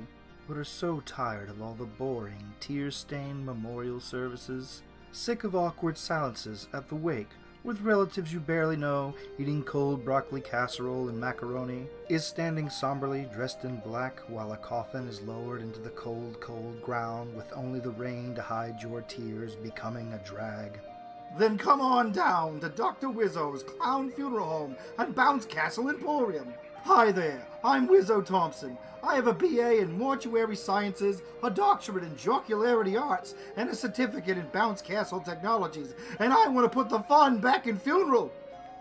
but are so tired of all the boring, tear-stained memorial services? Sick of awkward silences at the wake, with relatives you barely know eating cold broccoli casserole and macaroni? Is standing somberly dressed in black while a coffin is lowered into the cold, cold ground with only the rain to hide your tears becoming a drag? Then come on down to Dr. Wizzo's Clown Funeral Home and Bounce Castle Emporium. Hi there, I'm Wizzo Thompson. I have a BA in Mortuary Sciences, a doctorate in Jocularity Arts, and a certificate in Bounce Castle Technologies, and I want to put the fun back in funeral.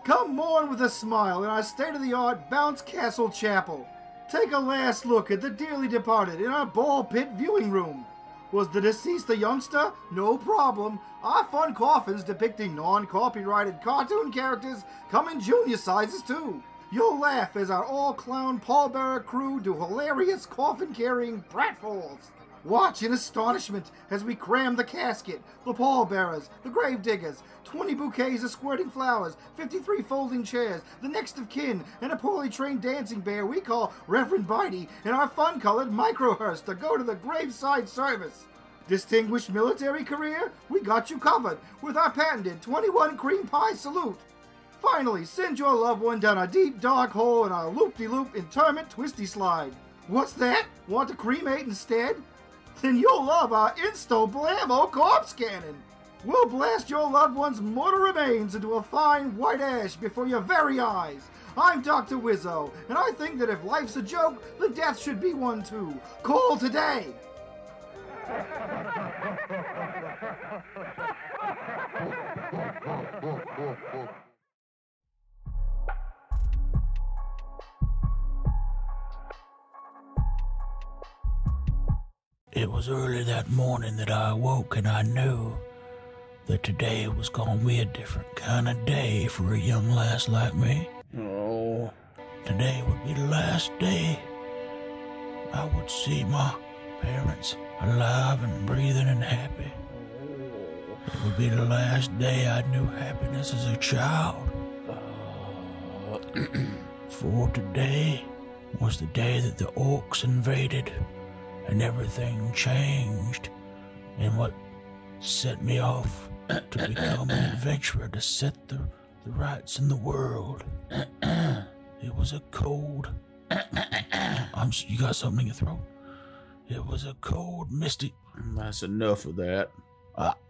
Come mourn with a smile in our state-of-the-art Bounce Castle Chapel. Take a last look at the dearly departed in our ball pit viewing room. Was the deceased a youngster? No problem. Our fun coffins depicting non-copyrighted cartoon characters come in junior sizes too. You'll laugh as our all-clown pallbearer crew do hilarious coffin-carrying pratfalls. Watch in astonishment as we cram the casket, the pallbearers, the gravediggers, 20 bouquets of squirting flowers, 53 folding chairs, the next of kin, and a poorly trained dancing bear we call Reverend Bitey, and our fun-colored microhearse to go to the graveside service. Distinguished military career? We got you covered with our patented 21 cream pie salute. Finally, send your loved one down a deep dark hole in our loop-de-loop interment twisty slide. What's that? Want to cremate instead? Then you'll love our Insto-Blammo corpse cannon. We'll blast your loved one's mortal remains into a fine white ash before your very eyes. I'm Dr. Wizzo, and I think that if life's a joke, then death should be one too. Call today! It was early that morning that I awoke, and I knew that today was gonna be a different kind of day for a young lass like me. Oh. Today would be the last day I would see my parents alive and breathing and happy. It would be the last day I knew happiness as a child. For today was the day that the orcs invaded and everything changed, and what set me off to become an adventurer to set the rights in the world. It was a cold... you got something in your throat? It was a cold, misty... That's enough of that.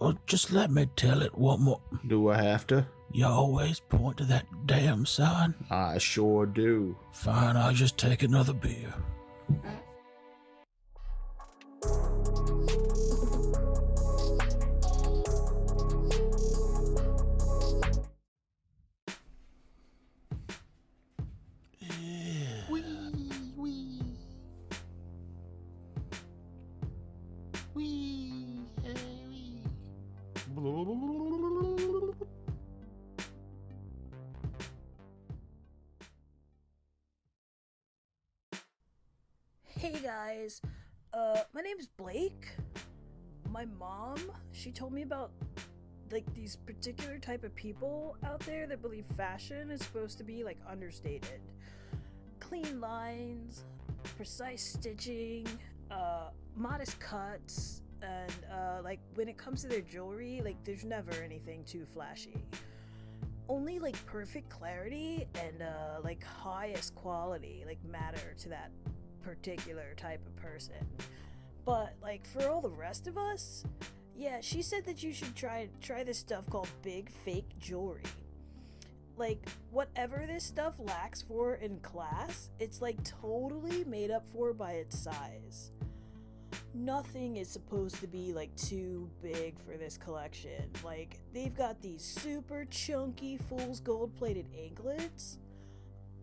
Well, just let me tell it one more... Do I have to? You always point to that damn sign. I sure do. Fine, I'll just take another beer. Hey guys, my name's Blake. My mom, she told me about like these particular type of people out there that believe fashion is supposed to be like understated. Clean lines, precise stitching, modest cuts, and like when it comes to their jewelry, like there's never anything too flashy. Only like perfect clarity and like highest quality like matter to that particular type of person. But like for all the rest of us, yeah, she said that you should try this stuff called big fake jewelry. Like whatever this stuff lacks for in class, it's like totally made up for by its size. Nothing is supposed to be like too big for this collection. Like they've got these super chunky fool's gold plated anklets.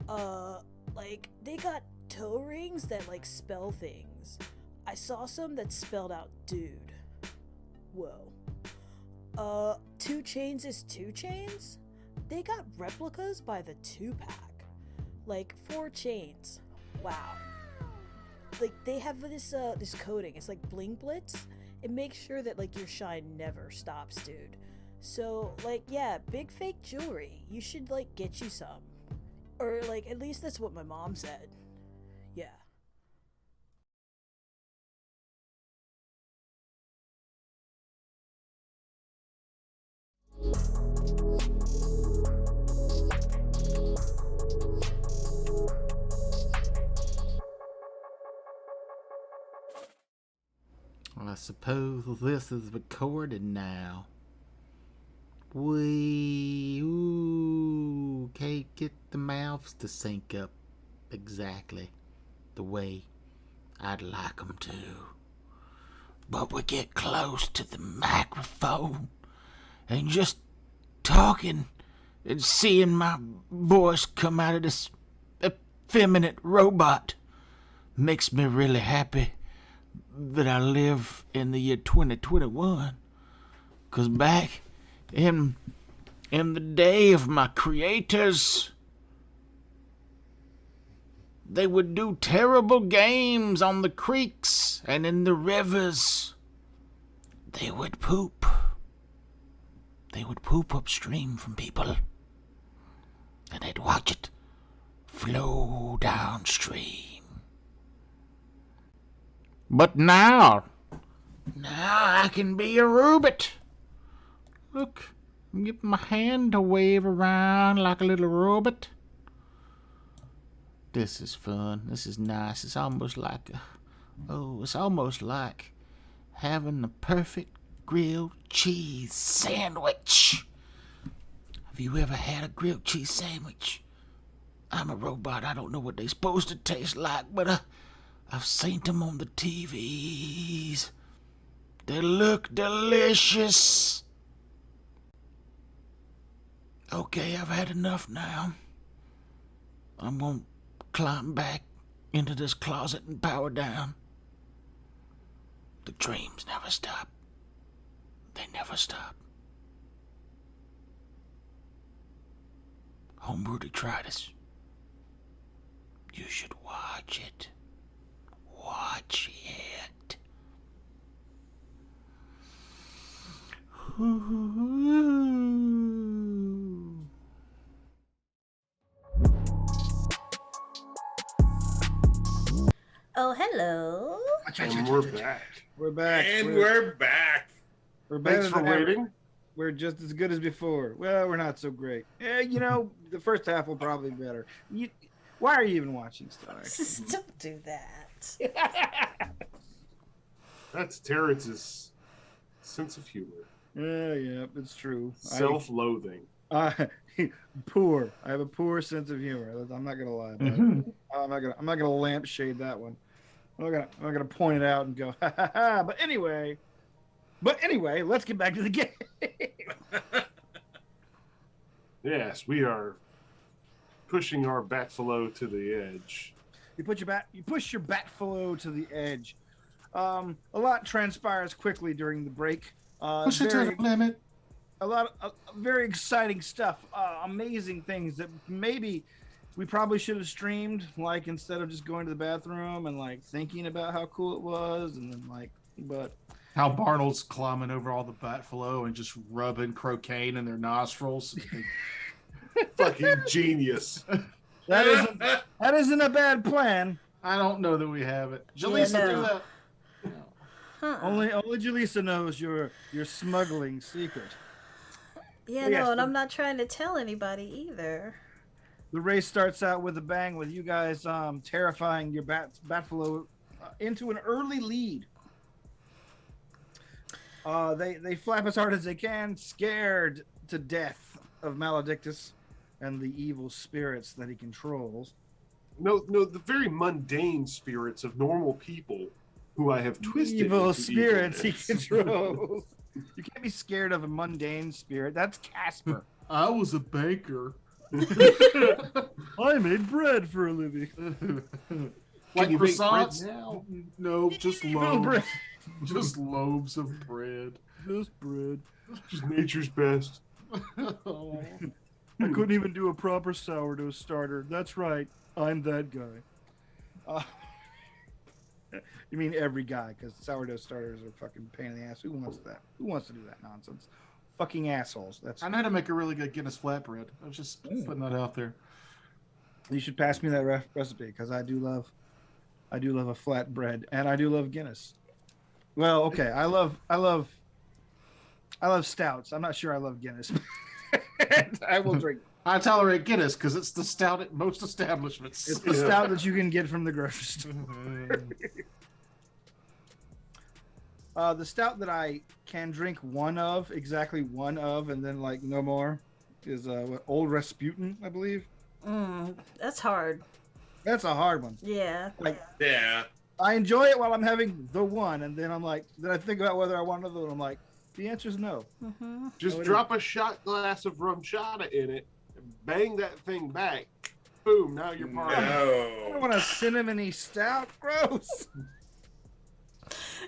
Like they got toe rings that like spell things. I saw some that spelled out dude. Whoa. 2 chains is 2 chains? They got replicas by the 2-pack. Like 4 chains. Wow. Like they have this coating. It's like Bling Blitz. It makes sure that like your shine never stops, dude. So like yeah, big fake jewelry. You should like get you some. Or, like, at least that's what my mom said. Yeah. I suppose this is recorded now. Can't get the mouths to sync up exactly the way I'd like 'em to. But we get close to the microphone and just talking and seeing my voice come out of this effeminate robot makes me really happy that I live in the year 2021. 'Cause back in the day of my creators, they would do terrible games on the creeks and in the rivers. They would poop. They would poop upstream from people. And they'd watch it flow downstream. But now I can be a robot. Look, get my hand to wave around like a little robot. This is fun. This is nice. It's almost like having the perfect grilled cheese sandwich. Have you ever had a grilled cheese sandwich? I'm a robot. I don't know what they're supposed to taste like, but I've seen them on the TVs. They look delicious. Okay, I've had enough now. I'm gonna climb back into this closet and power down. The dreams never stop. They never stop. Homebrew detritus. You should watch it. Watch it. Ooh. Oh, hello. And we're back. We're back. And we're back. We're better Thanks for than ever. waiting. We're just as good as before. Well, we're not so great. Yeah, the first half will probably be better. Why are you even watching Star? Don't do that. That's Terrence's sense of humor. Yeah, it's true. Self-loathing. Poor. I have a poor sense of humor. I'm not gonna lie about it. I'm not gonna lampshade that one. I'm not gonna point it out and go ha ha ha. But anyway, let's get back to the game. Yes, we are pushing our Batfalo to the edge. You push your Batfalo to the edge. A lot transpires quickly during the break. Push it to the limit. A lot of very exciting stuff, amazing things that maybe we probably should have streamed, like instead of just going to the bathroom and like thinking about how cool it was, and then but how Barnold's climbing over all the Batfalo and just rubbing cocaine in their nostrils. Fucking genius. That isn't a bad plan. I don't know that we have it. Jaleesa, do that. Huh. Only Jaleesa knows your smuggling secret. Yeah, Yes, no, and I'm not trying to tell anybody either. The race starts out with a bang, with you guys terrifying your Batfalo into an early lead. They flap as hard as they can, scared to death of Maledictus and the evil spirits that he controls. No, the very mundane spirits of normal people who I have twisted. Evil spirits he evilness. controls. You can't be scared of a mundane spirit. That's Casper. I was a banker. I made bread for a living. Like you make croissants? bread now? No, just Evil loaves. bread. Just loaves of bread. Just bread. Just nature's best. Oh. I couldn't even do a proper sourdough starter. That's right. I'm that guy. You mean every guy, because sourdough starters are fucking pain in the ass. Who wants that? Who wants to do that nonsense? Fucking assholes. That's I know how to make a really good Guinness flatbread. I was just putting that out there. You should pass me that recipe because I do love a flatbread and I do love Guinness. Well, okay, I love stouts. I'm not sure I love Guinness. I will drink. I tolerate Guinness because it's the stout at most establishments. It's the stout that you can get from the grocery store. The stout that I can drink exactly one of, and then like no more, is Old Rasputin, I believe. That's hard. That's a hard one. Yeah. Like, Yeah. I enjoy it while I'm having the one, and then I'm like, then I think about whether I want another one. I'm like, the answer is no. Mm-hmm. Just No, it drop a shot glass of rum chata in it, bang that thing back, boom, now you're partying. I don't No. want a cinnamony stout. Gross.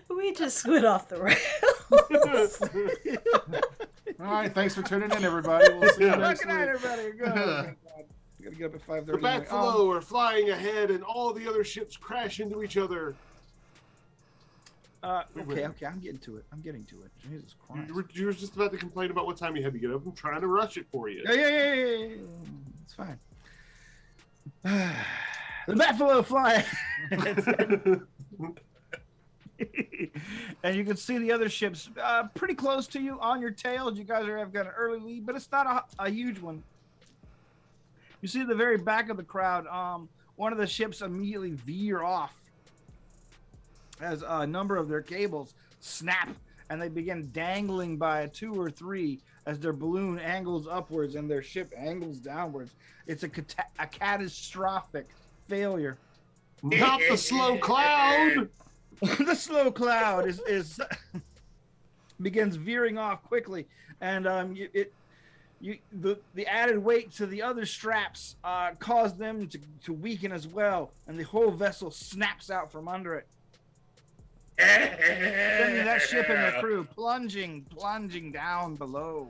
We just went off the rails. All right, thanks for tuning in, everybody. We'll see you Good next night, week. everybody. Good. Oh, my God. We gotta get up at 5:30. The Batflow are flying ahead, and all the other ships crash into each other. Okay, I'm getting to it. Jesus Christ. You were just about to complain about what time you had to get up. I'm trying to rush it for you. Yeah. It's fine. The Batflow fly. And you can see the other ships pretty close to you on your tails. You guys have got an early lead, but it's not a huge one. You see the very back of the crowd. One of the ships immediately veer off as a number of their cables snap, and they begin dangling by 2 or 3 as their balloon angles upwards and their ship angles downwards. It's a catastrophic failure. Not the slow cloud. The slow cloud is begins veering off quickly, and the added weight to the other straps caused them to weaken as well, and the whole vessel snaps out from under it, sending that ship and their crew plunging down below.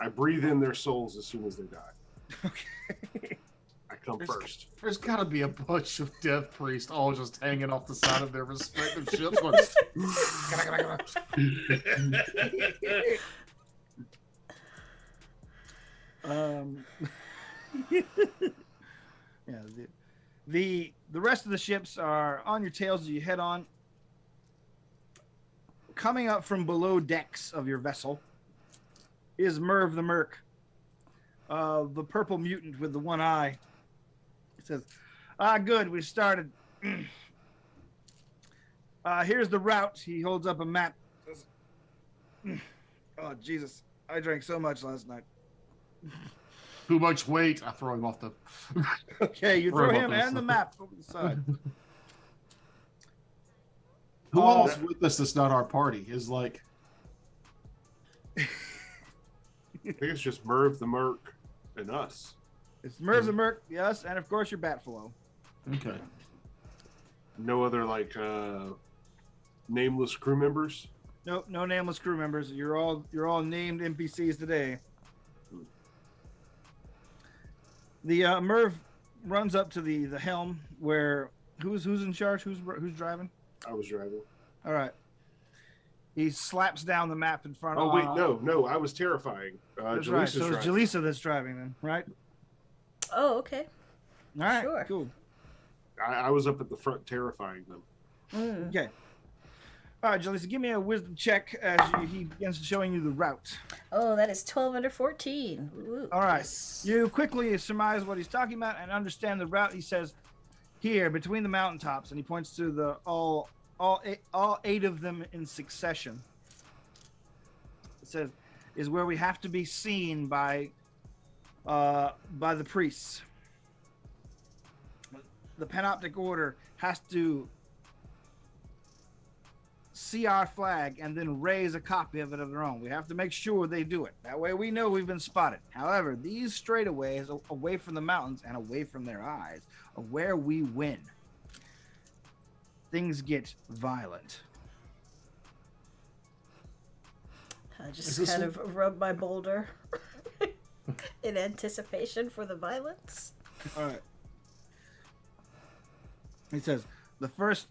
I breathe in their souls as soon as they die. Okay. I come first. There's got to be a bunch of death priests all just hanging off the side of their respective ships. Yeah, the rest of the ships are on your tails as you head on. Coming up from below decks of your vessel is Merv the Merc, the purple mutant with the one eye. It says, good, we started. Here's the route. He holds up a map. Oh, Jesus. I drank so much last night. Too much weight. I throw him off the. Okay, you throw Throw him him off the and the side. map over the side. Who else with us that's not our party is like. I think it's just Merv the Merc and us. It's Merv the Merc, yes, and of course your Batflow. Okay. No other nameless crew members. Nope, no nameless crew members. You're all named NPCs today. The Merv runs up to the helm where who's in charge? Who's driving? I was driving. All right. He slaps down the map in front of. Oh wait, no, I was terrifying. That's Jaleesa's right. So it's driving. Jalisa that's driving then, right? Oh, okay. All right. Sure. Cool. I was up at the front terrifying them. Okay. All right, Jalisa, give me a wisdom check as he begins showing you the route. Oh, that is 12 under 14. Ooh. All right. You quickly surmise what he's talking about and understand the route. He says, "Here, between the mountaintops," and he points to the all 8 of them in succession. It says, "Is where we have to be seen by the priests. The Panoptic Order has to see our flag and then raise a copy of it of their own. We have to make sure they do it. That way we know we've been spotted. However, these straightaways away from the mountains and away from their eyes are where we win. Things get violent." I just kind of rub my boulder in anticipation for the violence. All right. He says, the first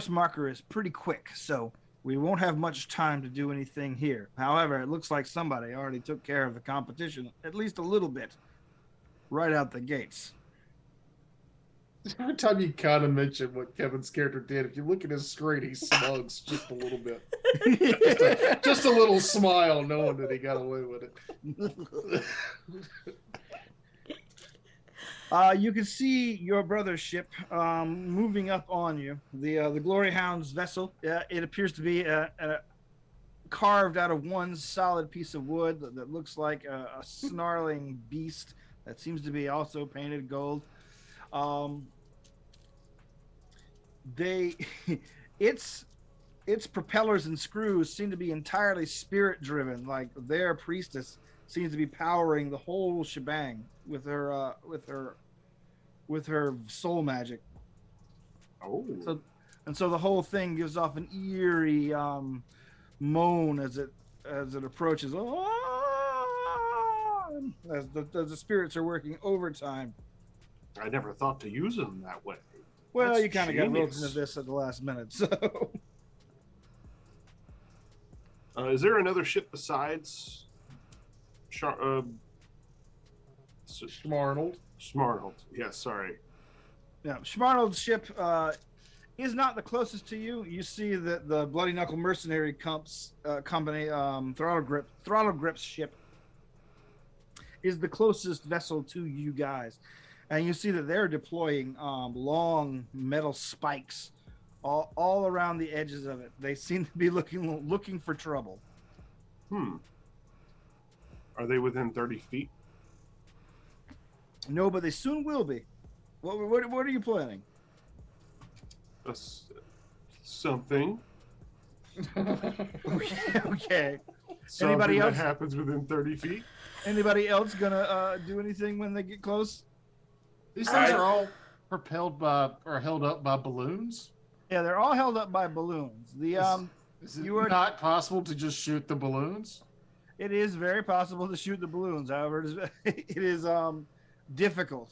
marker is pretty quick, so we won't have much time to do anything here. However, it looks like somebody already took care of the competition, at least a little bit, right out the gates. Every time you kind of mention what Kevin's character did, if you look at his screen, he smugs just a little bit. just a little smile, knowing that he got away with it. You can see your brother's ship moving up on you. The Glory Hound's vessel. It appears to be carved out of one solid piece of wood that looks like a snarling beast that seems to be also painted gold. Its propellers and screws seem to be entirely spirit driven. Like their priestess seems to be powering the whole shebang with her soul magic. Oh. So the whole thing gives off an eerie moan as it approaches. As the spirits are working overtime. I never thought to use them that way. Well, That's you kind of got roped genius. into this at the last minute, so. Is there another ship besides Schmarnold? Smarnold? Yes, sorry. Yeah, Schmarnold's ship is not the closest to you. You see that the Bloody Knuckle Mercenary Company, Throttle Grip's ship, is the closest vessel to you guys. And you see that they're deploying long metal spikes all around the edges of it. They seem to be looking for trouble. Are they within 30 feet? No, but they soon will be. What are you planning? Something. Okay. Something Anybody that else? happens within 30 feet? Anybody else gonna do anything when they get close? These things are all propelled by or held up by balloons? Yeah, they're all held up by balloons. Is it not possible to just shoot the balloons? It is very possible to shoot the balloons. However, it is difficult.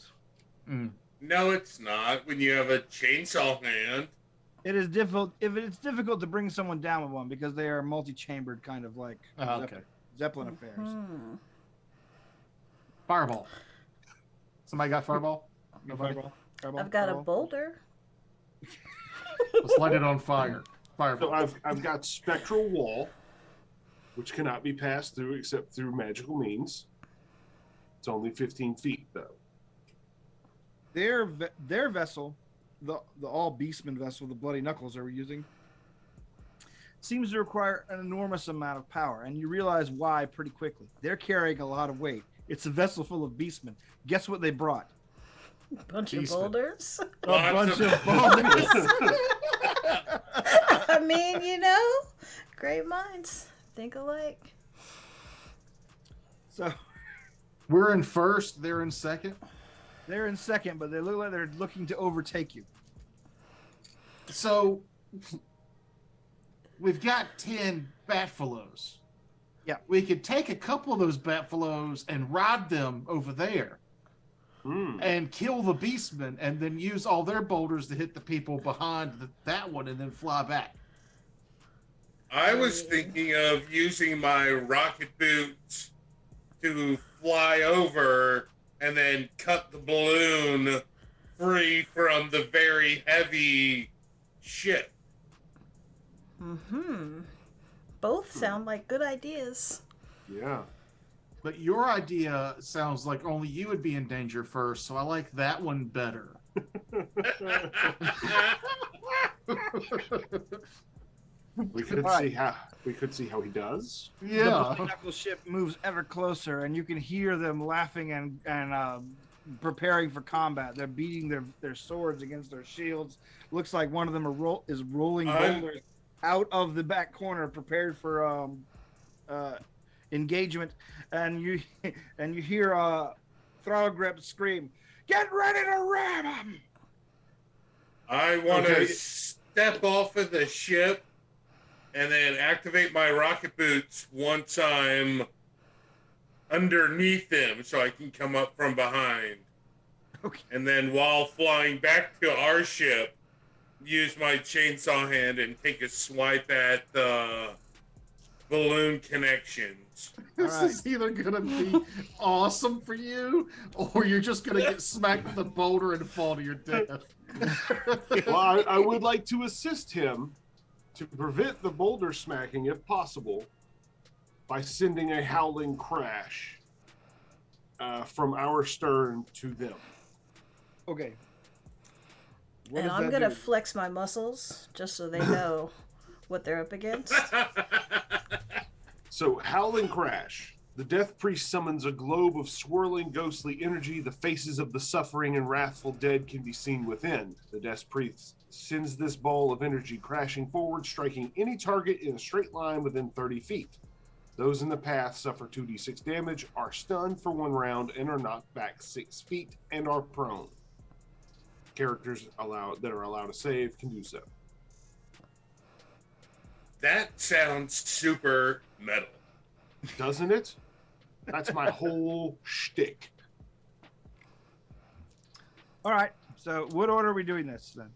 No, it's not. When you have a chainsaw hand. It is difficult. It's difficult to bring someone down with one because they are multi-chambered, kind of like Zeppelin affairs. Fireball. Somebody got fireball? Nobody? Fireball? I've got a boulder. Let's light it on fire. Fireball. So I've got spectral wall, which cannot be passed through except through magical means. It's only 15 feet though. Their vessel, the all beastman vessel, the Bloody Knuckles are using, seems to require an enormous amount of power, and you realize why pretty quickly. They're carrying a lot of weight. It's a vessel full of beastmen. Guess what they brought? A bunch of boulders. A bunch of boulders. I mean, great minds think alike. So we're in first, they're in second. They're in second, but they look like they're looking to overtake you. So we've got 10 Batfellows. Yeah. We could take a couple of those Batfellows and ride them over there and kill the Beastmen and then use all their boulders to hit the people behind that one and then fly back. I was thinking of using my rocket boots to fly over and then cut the balloon free from the very heavy ship. Both sound like good ideas. Yeah. But your idea sounds like only you would be in danger first, so I like that one better. We could see how he does. Yeah. The Knuckle ship moves ever closer, and you can hear them laughing and preparing for combat. They're beating their swords against their shields. Looks like one of them is rolling boulders out of the back corner, prepared for engagement. And you hear Throttle Grip scream, "Get ready to ram him!" I want to step off of the ship and then activate my rocket boots once I'm underneath them so I can come up from behind. Okay. And then while flying back to our ship, use my chainsaw hand and take a swipe at balloon connections. This All right. is either gonna be awesome for you, or you're just gonna get smacked with a boulder and fall to your death. Well, I would like to assist him to prevent the boulder smacking, if possible, by sending a howling crash from our stern to them. Okay. What And does I'm that gonna do? flex my muscles just so they know what they're up against. So, howling crash. The Death Priest summons a globe of swirling ghostly energy. The faces of the suffering and wrathful dead can be seen within. The Death Priest sends this ball of energy crashing forward, striking any target in a straight line within 30 feet. Those in the path suffer 2d6 damage, are stunned for 1 round, and are knocked back 6 feet and are prone. Characters that are allowed to save can do so. That sounds super metal. Doesn't it? That's my whole shtick. All right. So, what order are we doing this then?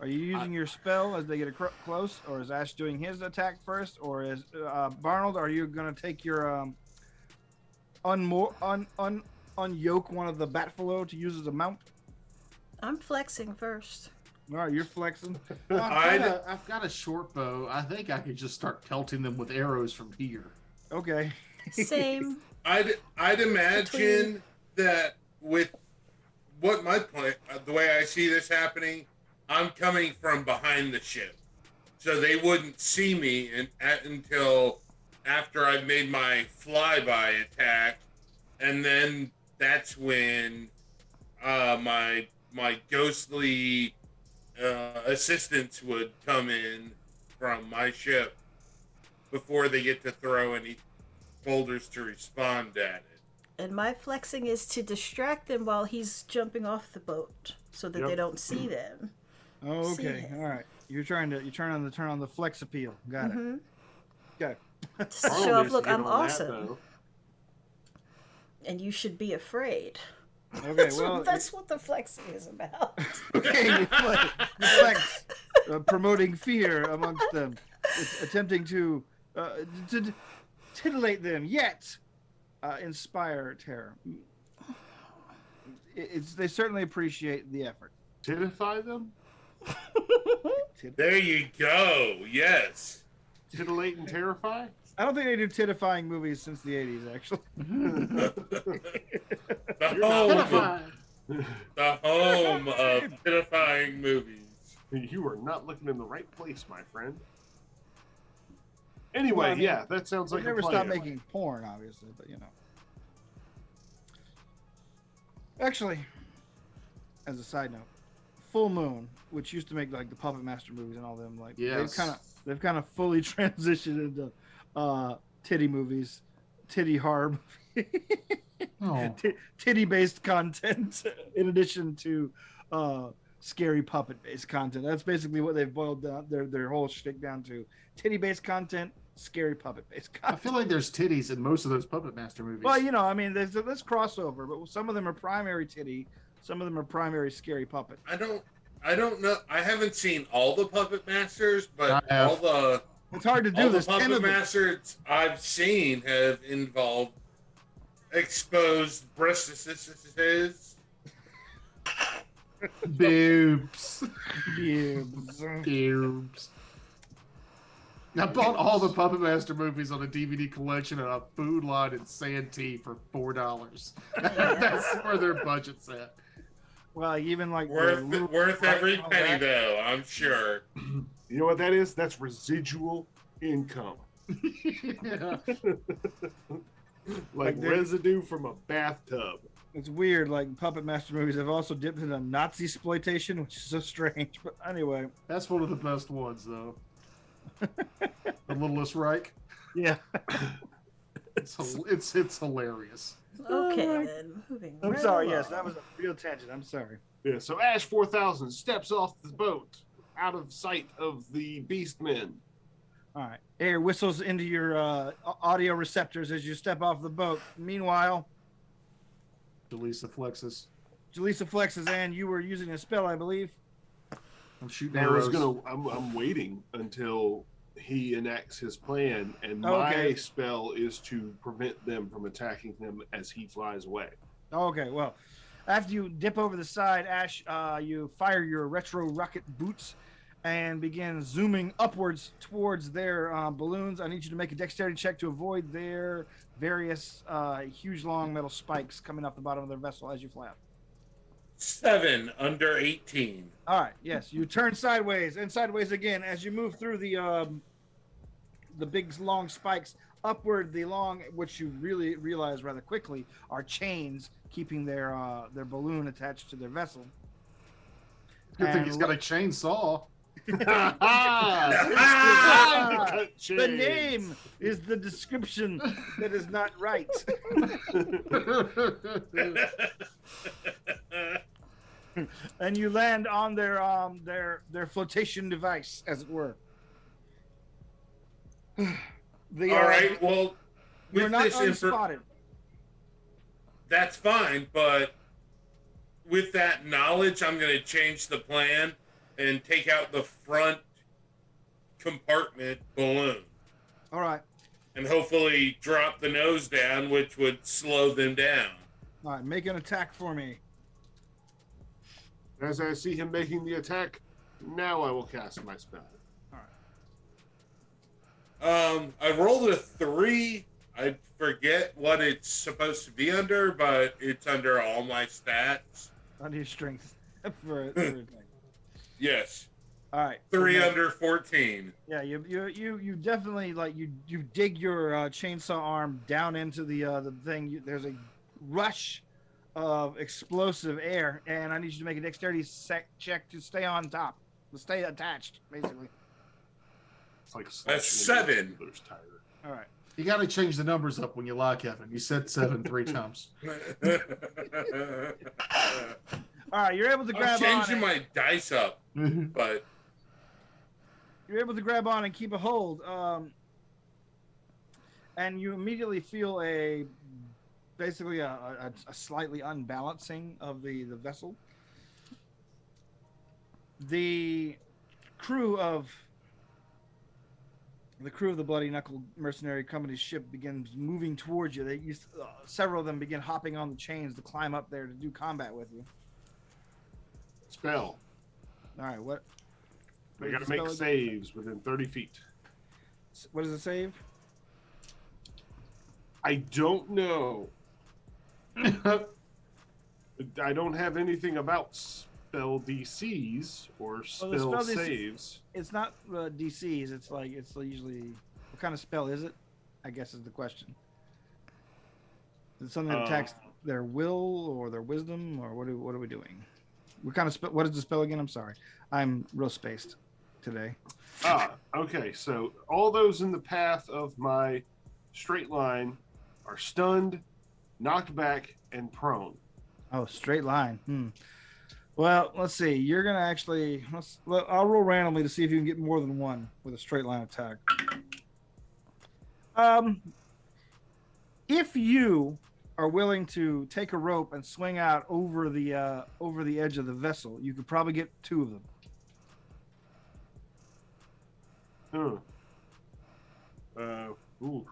Are you using your spell as they get close, or is Ash doing his attack first, or is Barnold? Are you going to take your unyoke one of the Batfalo to use as a mount? I'm flexing first. All right, you're flexing. Well, I've got a short bow. I think I could just start pelting them with arrows from here. Okay. Same. I'd imagine that with what my plan, the way I see this happening, I'm coming from behind the ship, so they wouldn't see me until after I've made my flyby attack, and then that's when my ghostly assistants would come in from my ship before they get to throw any boulders to respond at it. And my flexing is to distract them while he's jumping off the boat, so that they don't see them. Oh, See okay. him. All right. You're trying to turn on the flex appeal. Got it. Okay. Just to Carl show off, needs to look, get I'm on that, awesome, though. and you should be afraid. Okay. Well, That's what the flexing is about. okay. You flex, promoting fear amongst them, it's attempting to titillate them, yet inspire terror. They certainly appreciate the effort. Tidify them? There you go. Yes. Titillate and terrify? I don't think they do titifying movies since the 80s, actually. The home of terrifying movies. You are not looking in the right place, my friend. Anyway, Well, I mean, yeah, that sounds like They never a plan. stopped making porn, obviously, but you know. Actually, as a side note, Full Moon, which used to make like the Puppet Master movies and all them, like Yes. they've kind of fully transitioned into titty movies, titty horror movie, Oh. titty based content in addition to scary puppet based content. That's basically what they've boiled down their whole shtick down to: titty based content, scary puppet based I content. feel like there's titties in most of those Puppet Master movies. Well, you know, I mean, there's crossover, but some of them are primary titty, some of them are primary scary puppet. I don't know. I haven't seen all the Puppet Masters, but I have. all the It's hard to do. all the There's 10 Puppet of them. Masters I've seen have involved exposed breasts. Boobs. Boobs. Boobs. I bought all the Puppet Master movies on a DVD collection at a Food Line in Santee for $4. That's where their budget's at. Well, even like Worth every penny, though, I'm sure. You know what that is? That's residual income. Yeah. Like they're- residue from a bathtub. It's weird. Like Puppet Master movies have also dipped into Nazi exploitation, which is so strange. But anyway, That's one of the best ones, though. The Littlest Reich. yeah. It's hilarious. Okay, Oh, then moving. I'm right sorry. Yes, along. that was a real tangent. I'm sorry. Yeah, so Ash 4000 steps off the boat out of sight of the Beastmen. All right. Air whistles into your audio receptors as you step off the boat. Meanwhile, Jaleesa flexes. Jaleesa flexes, and you were using a spell, I believe. I'm shooting I was arrows. I'm waiting until he enacts his plan, and Okay. my spell is to prevent them from attacking him as he flies away. Okay, well, after you dip over the side, Ash, you fire your retro rocket boots and begin zooming upwards towards their balloons. I need you to make a dexterity check to avoid their various huge, long metal spikes coming off the bottom of their vessel as you fly up. 7 under 18. All right, yes, you turn sideways and sideways again as you move through the big, long spikes upward. The long, which you really realize rather quickly, are chains keeping their balloon attached to their vessel. Good thing he's got a chainsaw. The name is the description that is not right. And you land on their flotation device, as it were. All right. Well, you're with not this unspotted. That's fine, but with that knowledge, I'm going to change the plan and take out the front compartment balloon. All right. And hopefully drop the nose down, which would slow them down. All right, make an attack for me. As I see him making the attack, now I will cast my spell. All right. I rolled a 3. I forget what it's supposed to be under, but it's under all my stats. Under your strength for a thing. Yes. All right. 3 under 14. Yeah, you definitely you dig your chainsaw arm down into the thing. There's a rush of explosive air, and I need you to make a dexterity check to stay on top, to stay attached, basically. It's like that's 7. All right. You got to change the numbers up when you lie, Kevin. You said 7 3 times. All right, you're able to grab on. I'm changing my dice up, but you're able to grab on and keep a hold, and you immediately feel basically a slightly unbalancing of the vessel. The crew of the Bloody Knuckle Mercenary Company's ship begins moving towards you. Several of them begin hopping on the chains to climb up there to do combat with you. Spell. All right, what? They got to make saves within 30 feet. What does it save? I don't know. I don't have anything about spell DCs or spell saves. It's not DCs. It's usually, what kind of spell is it? I guess is the question. Is it something that attacks their will or their wisdom, or what are we doing? What kind of spell? What is the spell again? I'm sorry, I'm real spaced today. Okay. So all those in the path of my straight line are stunned, knocked back, and prone. Oh, straight line. Well, let's see. You're gonna actually. I'll roll randomly to see if you can get more than one with a straight line attack. If you are willing to take a rope and swing out over the edge of the vessel, you could probably get 2 of them. Ooh,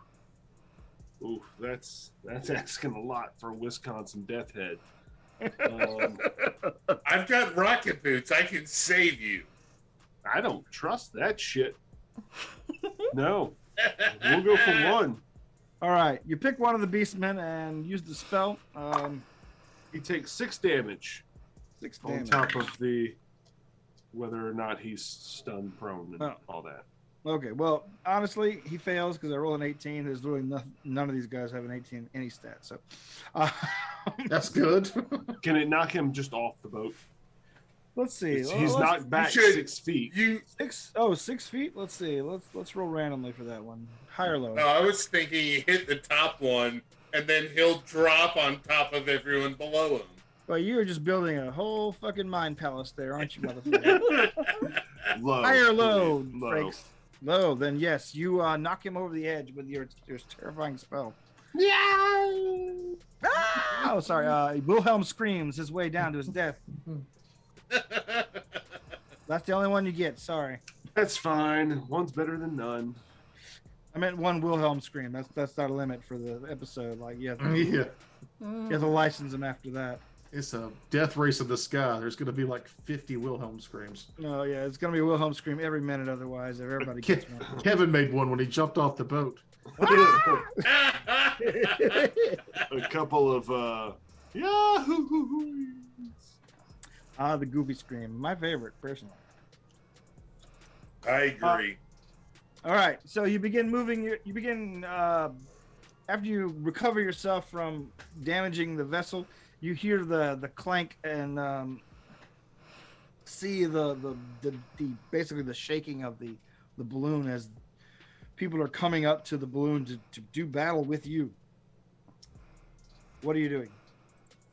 that's asking a lot for a Wisconsin death head. I've got rocket boots. I can save you. I don't trust that shit. No. We'll go for 1. All right. You pick one of the beastmen and use the spell. He takes 6 damage. 6 damage. On top of the whether or not he's stunned, prone, and all that. Okay. Well, honestly, he fails because I rolled an 18. There's really none of these guys have an 18 any stat. So that's good. Can it knock him just off the boat? Let's see. He's knocked back 6 feet. 6 feet? Let's see. Let's roll randomly for that one. High or low? No, I was thinking he hit the top one, and then he'll drop on top of everyone below him. Well, you're just building a whole fucking mind palace there, aren't you, motherfucker? Low. High or low, Low. Frakes? Low. Then yes, you knock him over the edge with your terrifying spell. Yeah. Ah! Oh, sorry. Wilhelm screams his way down to his death. That's the only one you get. Sorry. That's fine. One's better than none. I meant one Wilhelm scream. That's not a limit for the episode. Like you have to, Yeah. you have to license them after that. It's a death race in the sky. There's going to be like 50 Wilhelm screams. Oh yeah, it's gonna be a Wilhelm scream every minute. Otherwise, everybody gets one. Kevin made one when he jumped off the boat. A couple of Yahoo! The goofy scream, my favorite personally. I agree. All right, so you begin moving. You begin after you recover yourself from damaging the vessel. You hear the clank and see the basically the shaking of the balloon as people are coming up to the balloon to do battle with you. What are you doing?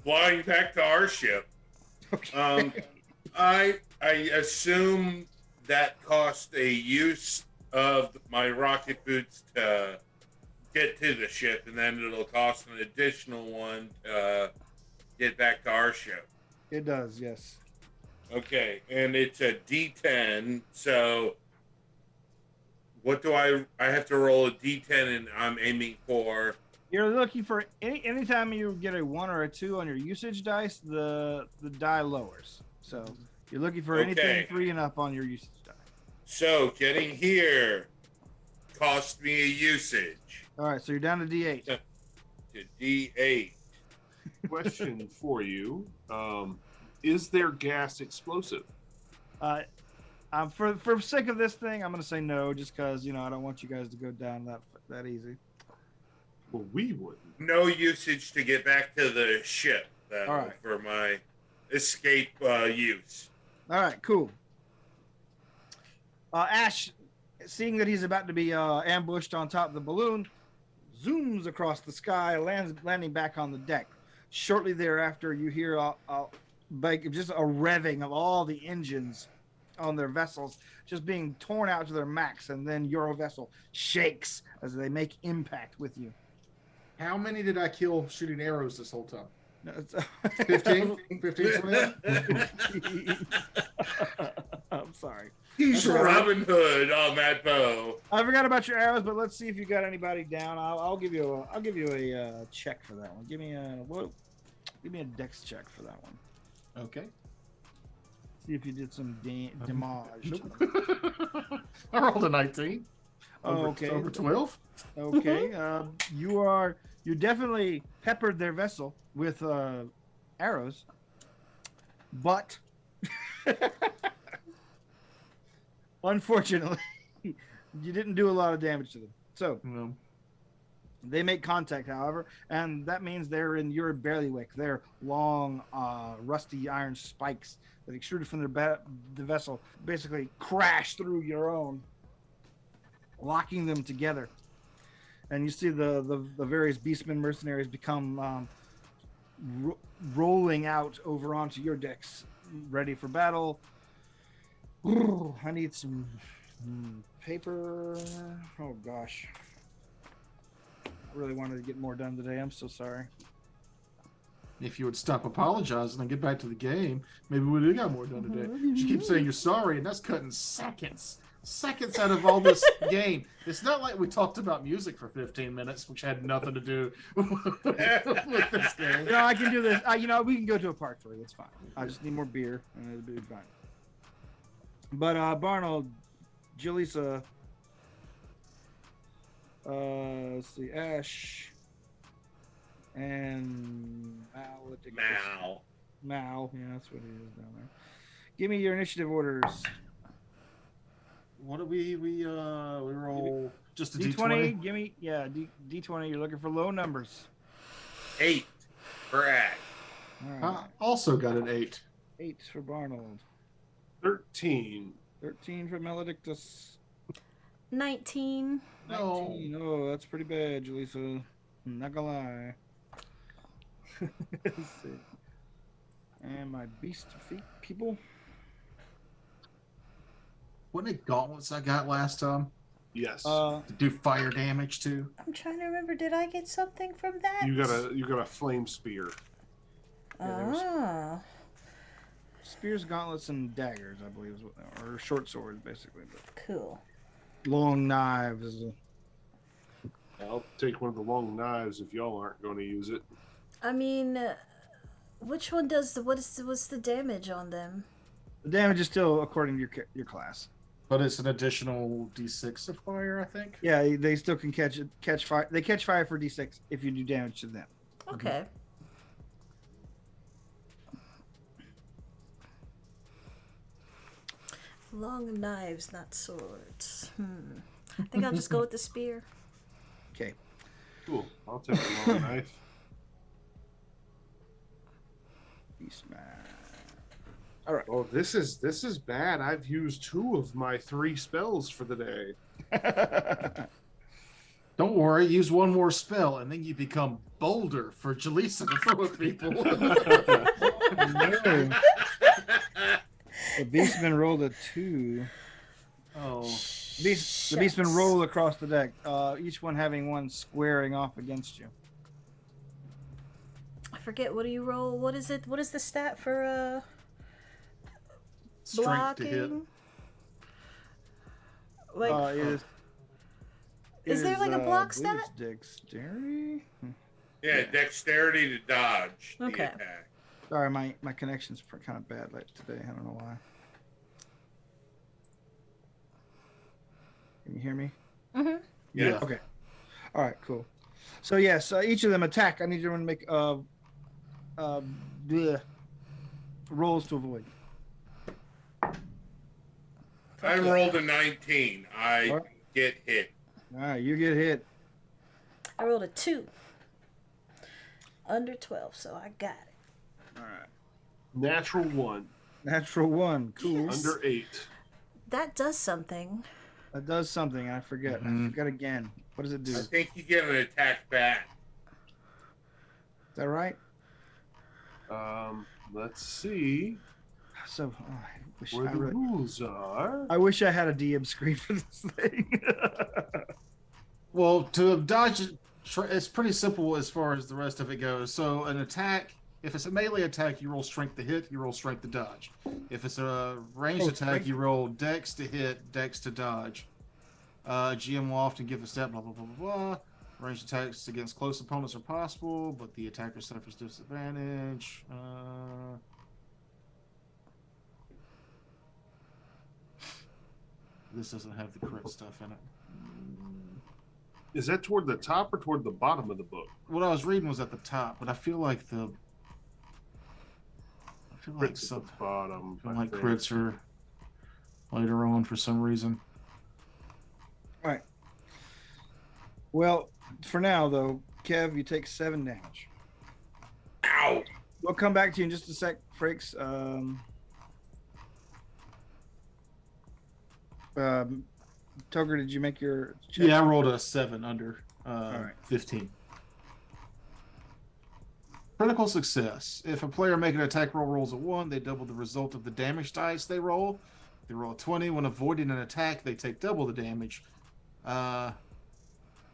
Flying back to our ship. Okay. I assume that cost a use of my rocket boots to get to the ship, and then it'll cost an additional one to get back to our ship. It does, yes. Okay, and it's a D10, so what do I have to roll a D10, and I'm aiming for... You're looking for anytime you get a 1 or a 2 on your usage dice, the die lowers. So you're looking for anything 3 and up on your usage die. So getting here cost me a usage. All right, so you're down to D8. To D8. Question for you: is there gas explosive? For sake of this thing, I'm going to say no, just because I don't want you guys to go down that easy. Well, we wouldn't. No usage to get back to the ship. All right. For my escape use. All right, cool. Ash, seeing that he's about to be ambushed on top of the balloon, zooms across the sky, landing back on the deck. Shortly thereafter, you hear just a revving of all the engines on their vessels just being torn out to their max, and then your vessel shakes as they make impact with you. How many did I kill shooting arrows this whole time? No, 15? 15 I'm sorry. He's Robin Hood on that bow. I forgot about your arrows, but let's see if you got anybody down. I'll give you a check for that one. Give me a dex check for that one. Okay. See if you did some damage. Nope. I rolled a 19. Okay. Over 12. Okay. You definitely peppered their vessel with arrows, but unfortunately, you didn't do a lot of damage to them. So they make contact, however, and that means they're in your bailiwick. They're long, rusty iron spikes that extruded from the vessel basically crash through your own, locking them together. And you see the various beastmen mercenaries become rolling out over onto your decks, ready for battle. Ooh, I need some paper. Oh gosh, I really wanted to get more done today. I'm so sorry. If you would stop apologizing and get back to the game, maybe we would have got more done today. You keep saying you're sorry, and that's cutting seconds out of all this game. It's not like we talked about music for 15 minutes, which had nothing to do with this game. No, I can do this. We can go to a part 3. It's fine. I just need more beer, and it'll be fine. But Barnold, Jalisa, let's see, Ash, and Mal. Yeah, that's what he is down there. Give me your initiative orders. What do we roll? Just a D20. Give me D20. You're looking for low numbers. 8 for Ash. All right. I also got an 8. 8 for Barnold. 13. 13 for Maledictus. 19. 19. Oh, that's pretty bad, Jalisa. I'm not gonna lie. Let's see. And my beast feet people. Wasn't it gauntlets I got last time? Yes. To do fire damage too. I'm trying to remember. Did I get something from that? You got a flame spear. Ah. spears, gauntlets, and daggers, I believe, is what, or short swords, basically. But Cool. long knives. I'll take one of the long knives if y'all aren't going to use it. I mean, which one does what's the damage on them? The damage is still according to your class. But it's an additional D6 of fire, I think. Yeah, they still can catch fire. They catch fire for D6 if you do damage to them. Okay. Long knives, not swords. I think I'll just go with the spear. Okay. Cool. I'll take the long knife. Beastman. All right. Oh, this is bad. I've used 2 of my 3 spells for the day. Don't worry, use one more spell, and then you become bolder for Jaleesa to throw at people. No. The Beastman rolled a 2. Oh. The Beastman rolled across the deck, each one having one squaring off against you. I forget, what do you roll? What is it? What is the stat for Strength blocking? to hit. Like, is there like a block I believe stat? it's dexterity? Yeah, dexterity to dodge the Okay. attack. Sorry, my connection's kind of bad like today. I don't know why. Can you hear me? Mm-hmm. Yeah. Okay. All right, cool. So yes, each of them attack. I need you to make rolls to avoid. I rolled a 19. I All right. get hit. All right, you get hit. I rolled a 2. Under 12, so I got it. All right. Natural 1. Natural 1. Cool. Yes. Under 8. That does something. That does something. I forget. I forgot again. What does it do? I Is think you get an attack back. that right? Let's see So where the rules are. I wish I had a DM screen for this thing. Well, to dodge it, it's pretty simple as far as the rest of it goes. So an attack, if it's a melee attack, you roll strength to hit, you roll strength to dodge. If it's a ranged attack, strength. you roll dex to hit, dex to dodge. GM will often give a stat, blah, blah, blah, blah, blah. Ranged attacks against close opponents are possible, but the attacker suffers disadvantage. This doesn't have the crit stuff in it. Is that toward the top or toward the bottom of the book? What I was reading was at the top, but I feel like Crits at the bottom. I feel like crits are later on for some reason. All right. Well, for now though, Kev, you take 7 damage. Ow! We'll come back to you in just a sec, Frakes. Toger, did you make your check? Yeah, I rolled a 7 under right. 15. Critical success. If a player making an attack roll rolls a 1, they double the result of the damage dice they roll. If they roll a 20, when avoiding an attack, they take double the damage.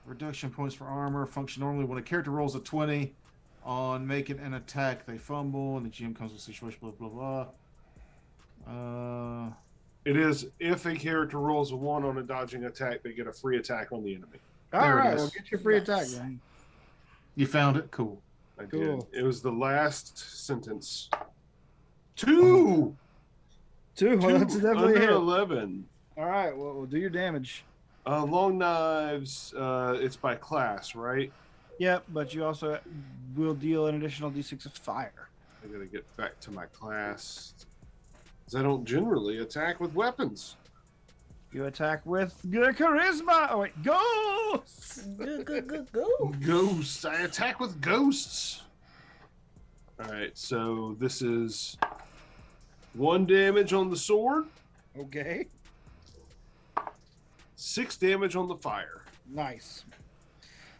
Reduction points for armor function normally when a character rolls a 20 on making an attack, they fumble, and the GM comes with a situation, blah, blah, blah. It is if a character rolls a 1 on a dodging attack, they get a free attack on the enemy. All There it right, is. well, get your free attack, Nice. man. You found it? Cool. I Cool. did. It was the last sentence. 2! 2. Well, that's definitely a under hit. 11. All right, well, we'll do your damage. Long knives, it's by class, right? Yep, but you also will deal an additional d6 of fire. I gotta get back to my class. 'Cause I don't generally attack with weapons. You attack with charisma. Oh, wait, ghosts. Go. Ghosts. I attack with ghosts. Alright, so this is 1 damage on the sword, Okay, 6 damage on the fire. nice.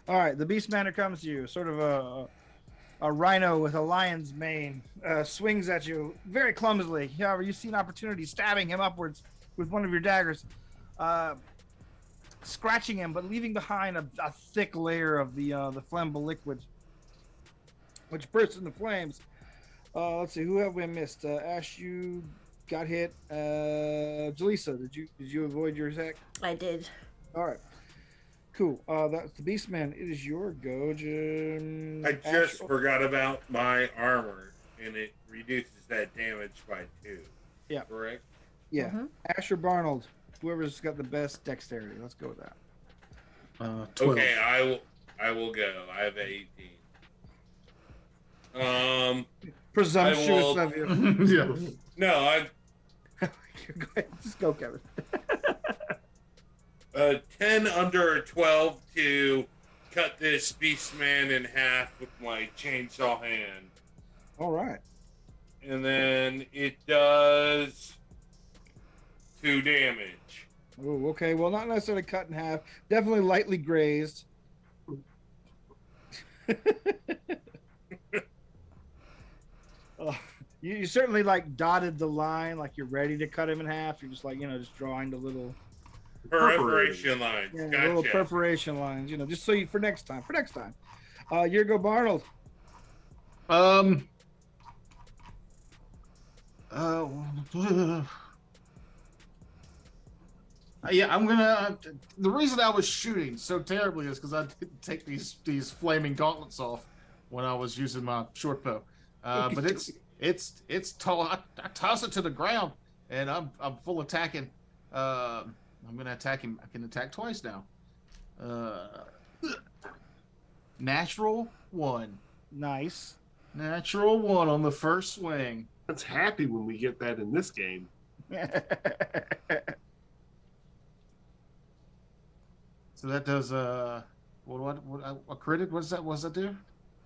All right, the beast manor comes to you, sort of a rhino with a lion's mane, swings at you very clumsily. However, you see an opportunity, stabbing him upwards with one of your daggers, scratching him, but leaving behind a thick layer of the flammable liquid, which bursts into flames. Let's see, who have we missed? Ash, you got hit. Jaleesa, did you avoid your attack? I did. All right. Cool. That's the Beastman. It is your go, Jim. I just forgot about my armor, and it reduces that damage by 2. Yeah. Correct? Yeah. Asher Barnold. Whoever's got the best dexterity. Let's go with that. 12. Okay, I will go. I have 18. Presumptuous of you. Yeah. No, I Go ahead. Just go, Kevin. 10 under a 12 to cut this beastman in half with my chainsaw hand. All right. And then it does 2 damage. Oh, okay. Well, not necessarily cut in half. Definitely lightly grazed. You certainly like dotted the line, like you're ready to cut him in half. You're just like, just drawing the little Perforation lines. Yeah, Gotcha. little perforation lines, just so you for next time. Your go, Barnold. Yeah, I'm gonna. The reason I was shooting so terribly is because I didn't take these flaming gauntlets off when I was using my short bow. But it's tall. I toss it to the ground, and I'm full attacking. I'm gonna attack him. I can attack twice now. Natural 1. Nice. Natural 1 on the first swing. That's happy when we get that in this game. So that does what a crit? What does that do?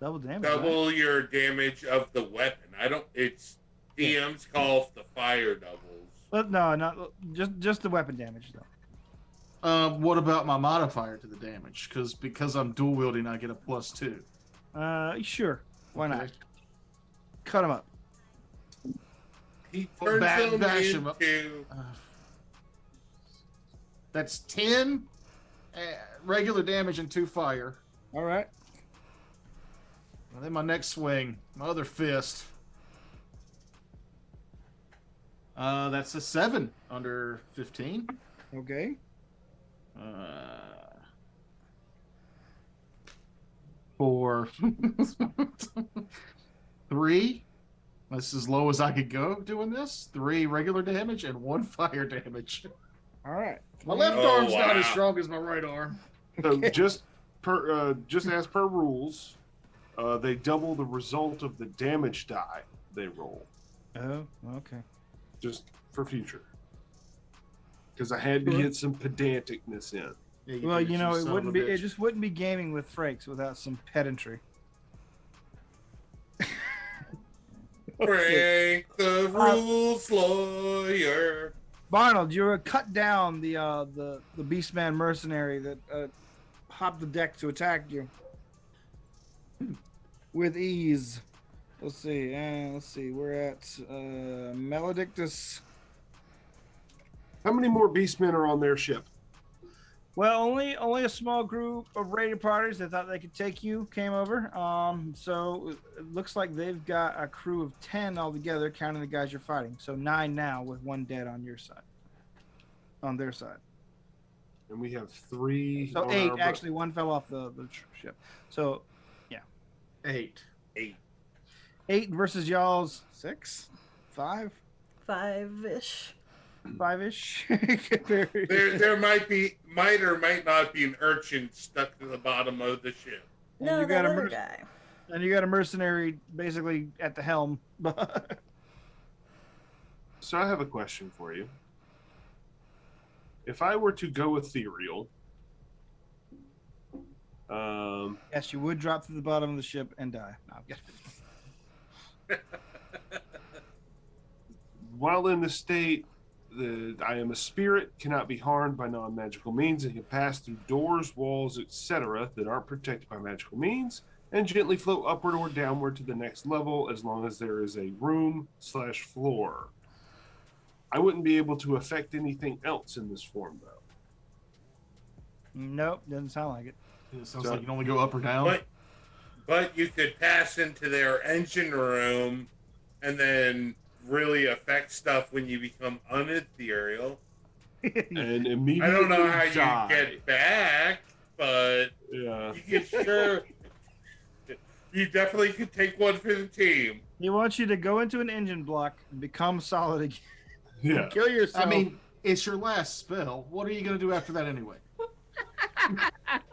Double damage. Double your damage of the weapon. It's DM's call the fire doubles. But no, not just the weapon damage though. What about my modifier to the damage? Because I'm dual wielding, I get a +2. Sure. Why Okay. not? Cut him up. He turns them bash him up. into... That's 10 regular damage and 2 fire. All right. And then my next swing, my other fist. That's a 7 under 15. Okay. 4. 3. That's as low as I could go doing this. 3 regular damage and 1 fire damage. All right. My left Oh, arm's not as wow. strong as my right arm. So just as per rules, they double the result of the damage die they roll, Oh, okay. just for future. Because I had to get some pedanticness in. Yeah, Well, did, it son wouldn't of be. a It bitch. just wouldn't be gaming with Frakes without some pedantry. Frank the rules lawyer. Barnold, you were cut down the Beastman mercenary that hopped the deck to attack you with ease. Let's see. We're at Maledictus. How many more beastmen are on their ship? Well, only a small group of raided parties that thought they could take you came over. So it looks like they've got a crew of 10 altogether, counting the guys you're fighting. So 9 now, with 1 dead on your side. On their side. And we have 3. So on 8. our Actually, 1 fell off the ship. So 8. 8 versus y'all's 6, 5, 5-ish. 5-ish. There might or might not be an urchin stuck to the bottom of the ship. And No, you that got a other mer- guy. And you got a mercenary basically at the helm. So I have a question for you. If I were to go ethereal, Yes, you would drop to the bottom of the ship and die. No, I'm kidding. while in the state I am a spirit, cannot be harmed by non-magical means, and can pass through doors, walls, etc. that aren't protected by magical means, and gently float upward or downward to the next level as long as there is a room/floor. I wouldn't be able to affect anything else in this form, though. Nope, doesn't sound like it. It sounds like you can only go up or down. But you could pass into their engine room and then really affect stuff when you become unethereal. And immediately I don't know how die. you get back, but Yeah. you can sure. You definitely could take one for the team. He wants you to go into an engine block and become solid again. Yeah. Kill yourself. I mean, it's your last spell. What are you going to do after that anyway?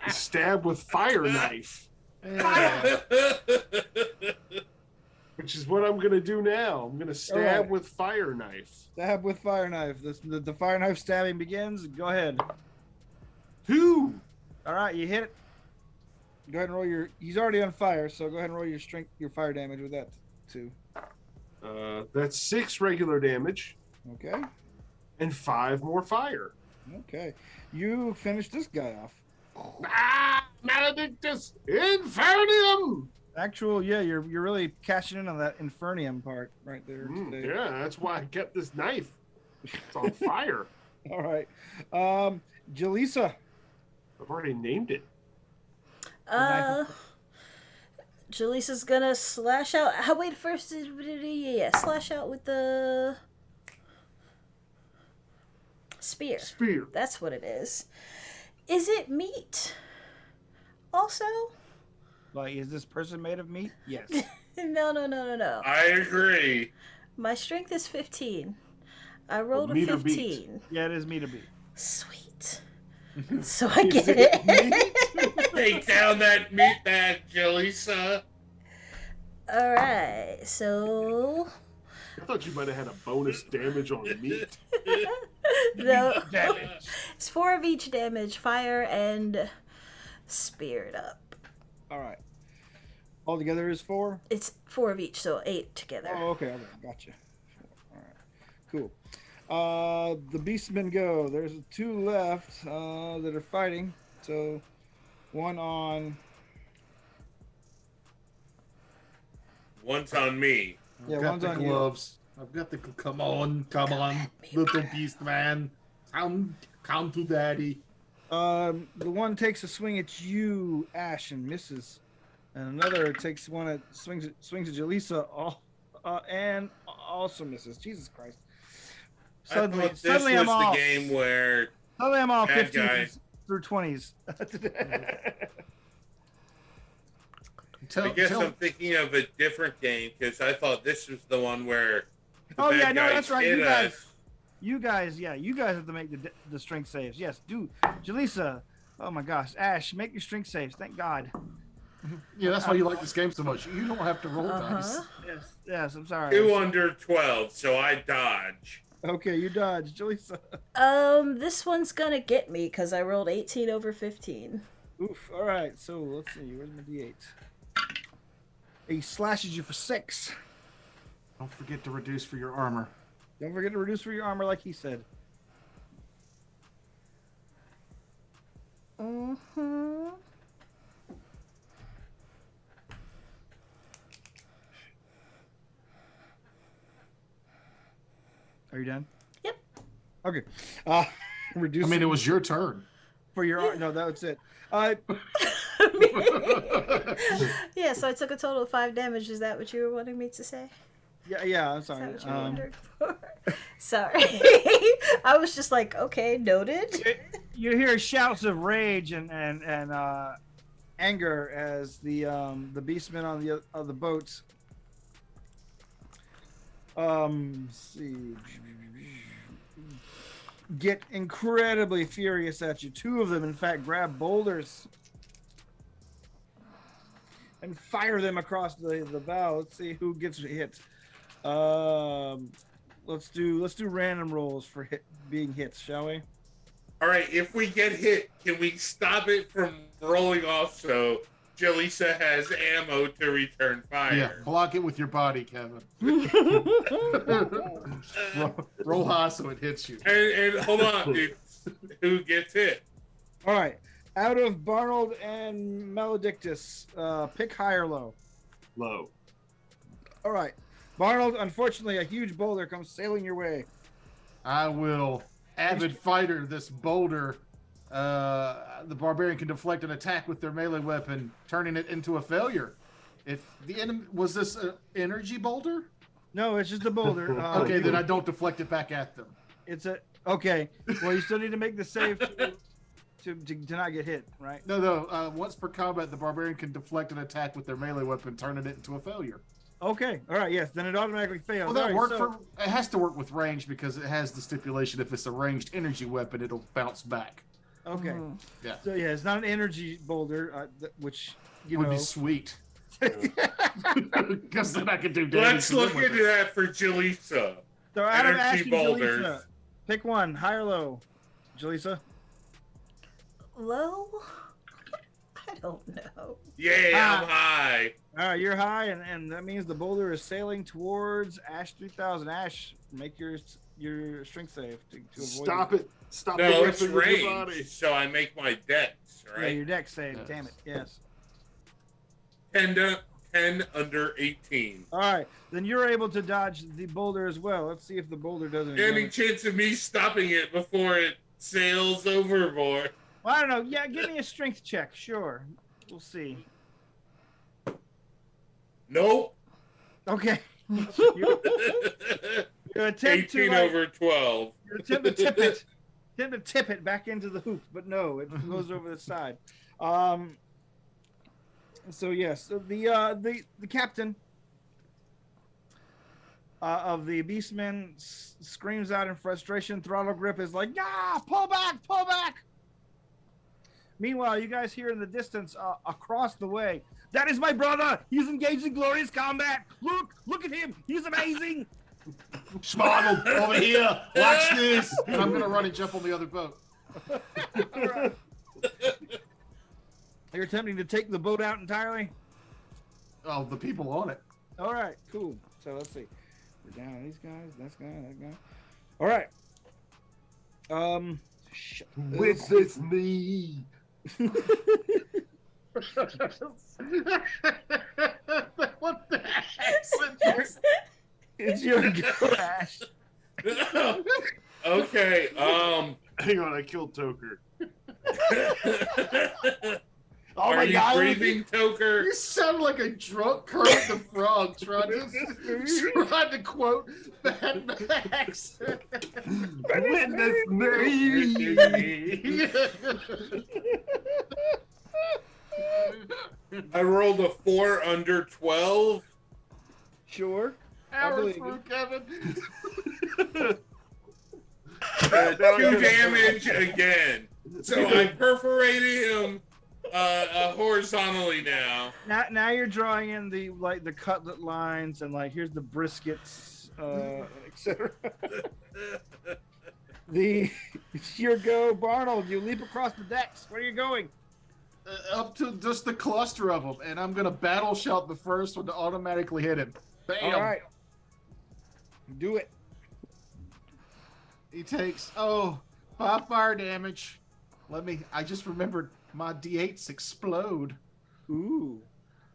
Stab with fire knife, Yeah. which is what I'm gonna do now. I'm gonna stab Alright. with fire knife. stab with fire knife. The fire knife stabbing begins. Go ahead. 2. All right, you hit it. Go ahead and roll your. He's already on fire, so go ahead and roll your strength, your fire damage with that too. That's 6 regular damage Okay. and 5 more fire. Okay. You finish this guy off. Ah, Maledictus Infernium! Actual, yeah, you're really cashing in on that Infernium part right there. today. Yeah, that's why I kept this knife. It's on fire. All right. Jaleesa. I've already named it. Jaleesa's gonna slash out. Wait, first, yeah, slash out with the spear. Spear. That's what it is. Is it meat? Also? Like, is this person made of meat? Yes. No. I agree. My strength is 15. I rolled a meat or beat? 15. Yeah, it is meat or beat. Sweet. So I get it. Take down that meat bag, Jaleesa. Alright, so. I thought you might have had a bonus damage on meat. No. Damage. It's 4 of each damage, fire and spirit up. All right. All together is 4? It's 4 of each, so 8 together. Oh, okay. Gotcha. 4. All right. Cool. The beastmen go. There's 2 left that are fighting. So, one on. One's on me. Yeah, I've got one's the on you. gloves. I've got the. Come on, little beast man. Come to daddy. The one takes a swing at you, Ash, and misses, and another takes one at swings at Jaleesa, and also misses. Jesus Christ! Suddenly, I thought this was I'm the off. game where Suddenly, I'm all bad 15s through 20s. I guess I'm thinking of a different game because I thought this was the one where the Oh bad yeah, no, guys that's right. hit You guys, us. you guys have to make the strength saves. Yes, do. Jaleesa, oh my gosh, Ash, make your strength saves. Thank God. Yeah, that's why you like this game so much. You don't have to roll dice. Yes, I'm sorry. 2 under 12, so I dodge. Okay, you dodge, Jaleesa. This one's gonna get me because I rolled 18 over 15. Oof. All right, so let's see. Where's my D8? He slashes you for 6. Don't forget to reduce for your armor. Don't forget to reduce for your armor, like he said. Mm-hmm. Are you done? Yep. Okay. Reduce. I mean, it was your turn. for your armor. No, that's it. Yeah, so I took a total of 5 damage. Is that what you were wanting me to say? Yeah. I'm Is sorry. that what you were wondering for? Sorry. I was just like, okay, noted. You hear shouts of rage and anger as the beastmen on the boats. Let's see. Get incredibly furious at you. 2 of them, in fact, grab boulders and fire them across the bow. Let's see who gets hit. Let's do random rolls for being hits, shall we? All right, if we get hit, can we stop it from rolling off so Jaleesa has ammo to return fire? Yeah, block it with your body, Kevin. roll high so it hits you. And hold on, it's who gets hit? All right. Out of Barnold and Maledictus, pick high or low. Low. All right. Barnold, unfortunately, a huge boulder comes sailing your way. I will avid fighter this boulder. The barbarian can deflect an attack with their melee weapon, turning it into a failure. If the enemy was this an energy boulder? No, it's just a boulder. Okay, then I don't deflect it back at them. It's a okay. Well, you still need to make the save to not get hit, right? No. Once per combat, the barbarian can deflect an attack with their melee weapon, turning it into a failure. Okay. All right. Yes. Then it automatically fails. Well, that All right, work it has to work with range because it has the stipulation if it's a ranged energy weapon, it'll bounce back. Okay. Yeah. So yeah, it's not an energy boulder, which Would be sweet. Because then I could do damage. Let's look into that for Jaleesa. So Adam Energy asking boulders. Jaleesa, pick one, high or low. Jaleesa. Low? I don't know. Yeah, I'm high. All right, you're high, and that means the boulder is sailing towards Ash 3000. Ash, make your strength save to avoid Stop it. Stop No, the it's weapon with your body. range, so I make my dex, Yeah, right? your dex save. Yes. Damn it. Yes. 10 under 18. All right, then you're able to dodge the boulder as well. Let's see if the boulder does any Any damage. chance of me stopping it before it sails overboard? Well, I don't know. Yeah, give me a strength check. Sure. We'll see. Nope. Okay. you attempt 18 to over 12. you attempt to tip it. Attempt to tip it back into the hoop, but no, it goes over the side. So yes, the captain of the Beastmen screams out in frustration. Throttle grip is like, "Ah, pull back, pull back!" Meanwhile, you guys hear in the distance across the way, "That is my brother. He's engaged in glorious combat. Look at him. He's amazing." Smoggle, over here. Watch this. And I'm gonna run and jump on the other boat. All right. You're attempting to take the boat out entirely? Oh, the people on it. All right, cool. So let's see. We're down to these guys, that guy. All right. With this knee. What the heck? It's your go, Ash. Okay, Hang on, I killed Toker. Oh are my you God. breathing, Toker? You sound like a drunk Kermit the Frog trying to quote Mad Max. With this knee. I rolled a 4 under 12. Sure. Hours believe through, you. Kevin. 2 damage again. So I perforated him horizontally now. Now you're drawing in the cutlet lines and here's the briskets, etc. It's your go, Barnold. You leap across the decks. Where are you going? Up to just the cluster of them, and I'm gonna battle shout the first one to automatically hit him. Bam! All right. Do it. He takes 5 fire damage. I just remembered my D8s explode. Ooh.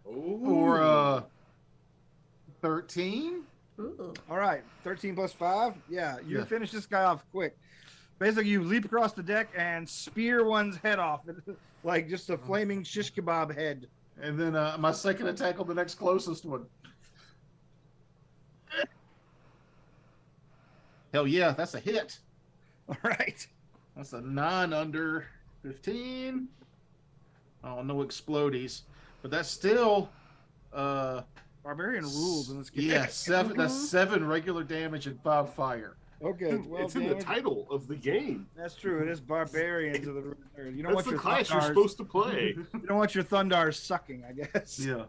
Or 13. Ooh. All right. 13 plus 5. Yeah, you Yeah. finish this guy off quick. Basically, you leap across the deck and spear one's head off, like just a flaming shish kebab head. And then my second attack on the next closest one. Hell yeah, that's a hit. All right. That's a 9 under 15. Oh, no explodies. But that's still Barbarian rules in this game. yeah, 7. That's 7 regular damage and 5 fire. Okay. Well, It's in the title of the game. That's true. It is Barbarians of the Ruined Earth. You don't That's want the your class you're Thundars. supposed to play. You don't want your Thundars sucking, I guess. Yeah.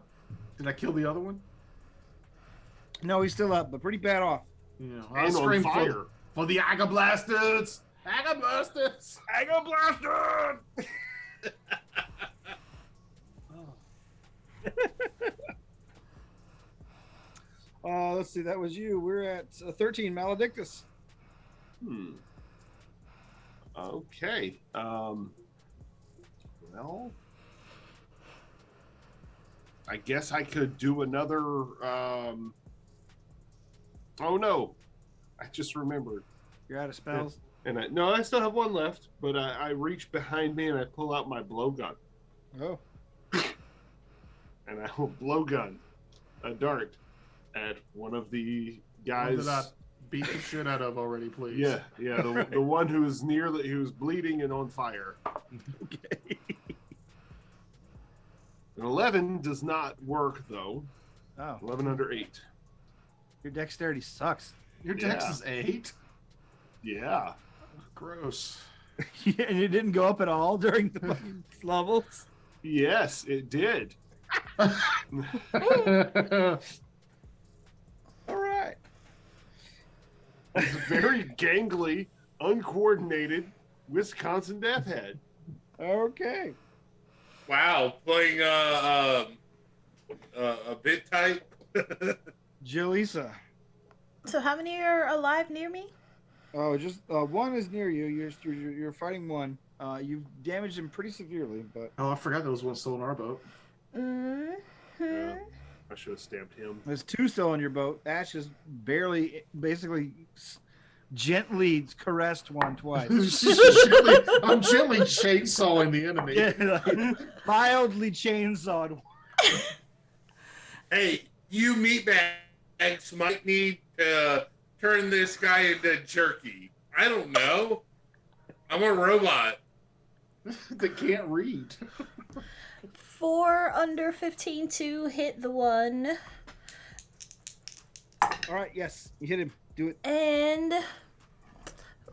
Did I kill the other one? No, he's still up, but pretty bad off. Yeah. And on fire. For the Aga Blasters! Aga Blasters! I go blaster! Let's see. That was you. We're at 13. Maledictus. Okay. Well, I guess I could do another. Oh no! I just remembered. You're out of spells. And I still have one left, but I reach behind me and I pull out my blowgun, Oh. and I will blowgun a dart at one of the One guys. that I beat the shit out of already, please. Yeah, the one who's who's bleeding and on fire. Okay. An 11 does not work though. Oh, 11 under 8. your dexterity sucks. Your dex Yeah. is 8? Yeah. Gross. Yeah, and it didn't go up at all during the fucking levels. Yes, it did. All right. It's a very gangly, uncoordinated Wisconsin death head. Okay. Wow, playing a bit type. Jaleesa. So how many are alive near me? Oh, just one is near you. You're fighting one. You've damaged him pretty severely, but Oh, I forgot there was one still in our boat. Mm-hmm. Yeah, I should have stamped him. there's two still on your boat. Ash has basically gently caressed one twice. I'm gently chainsawing the enemy. Yeah, like, mildly chainsawed. Hey, you meatbags might need to turn this guy into jerky. I don't know. I'm a robot. That can't read. 4 under 15 to hit the one. All right, yes, you hit him. Do it. And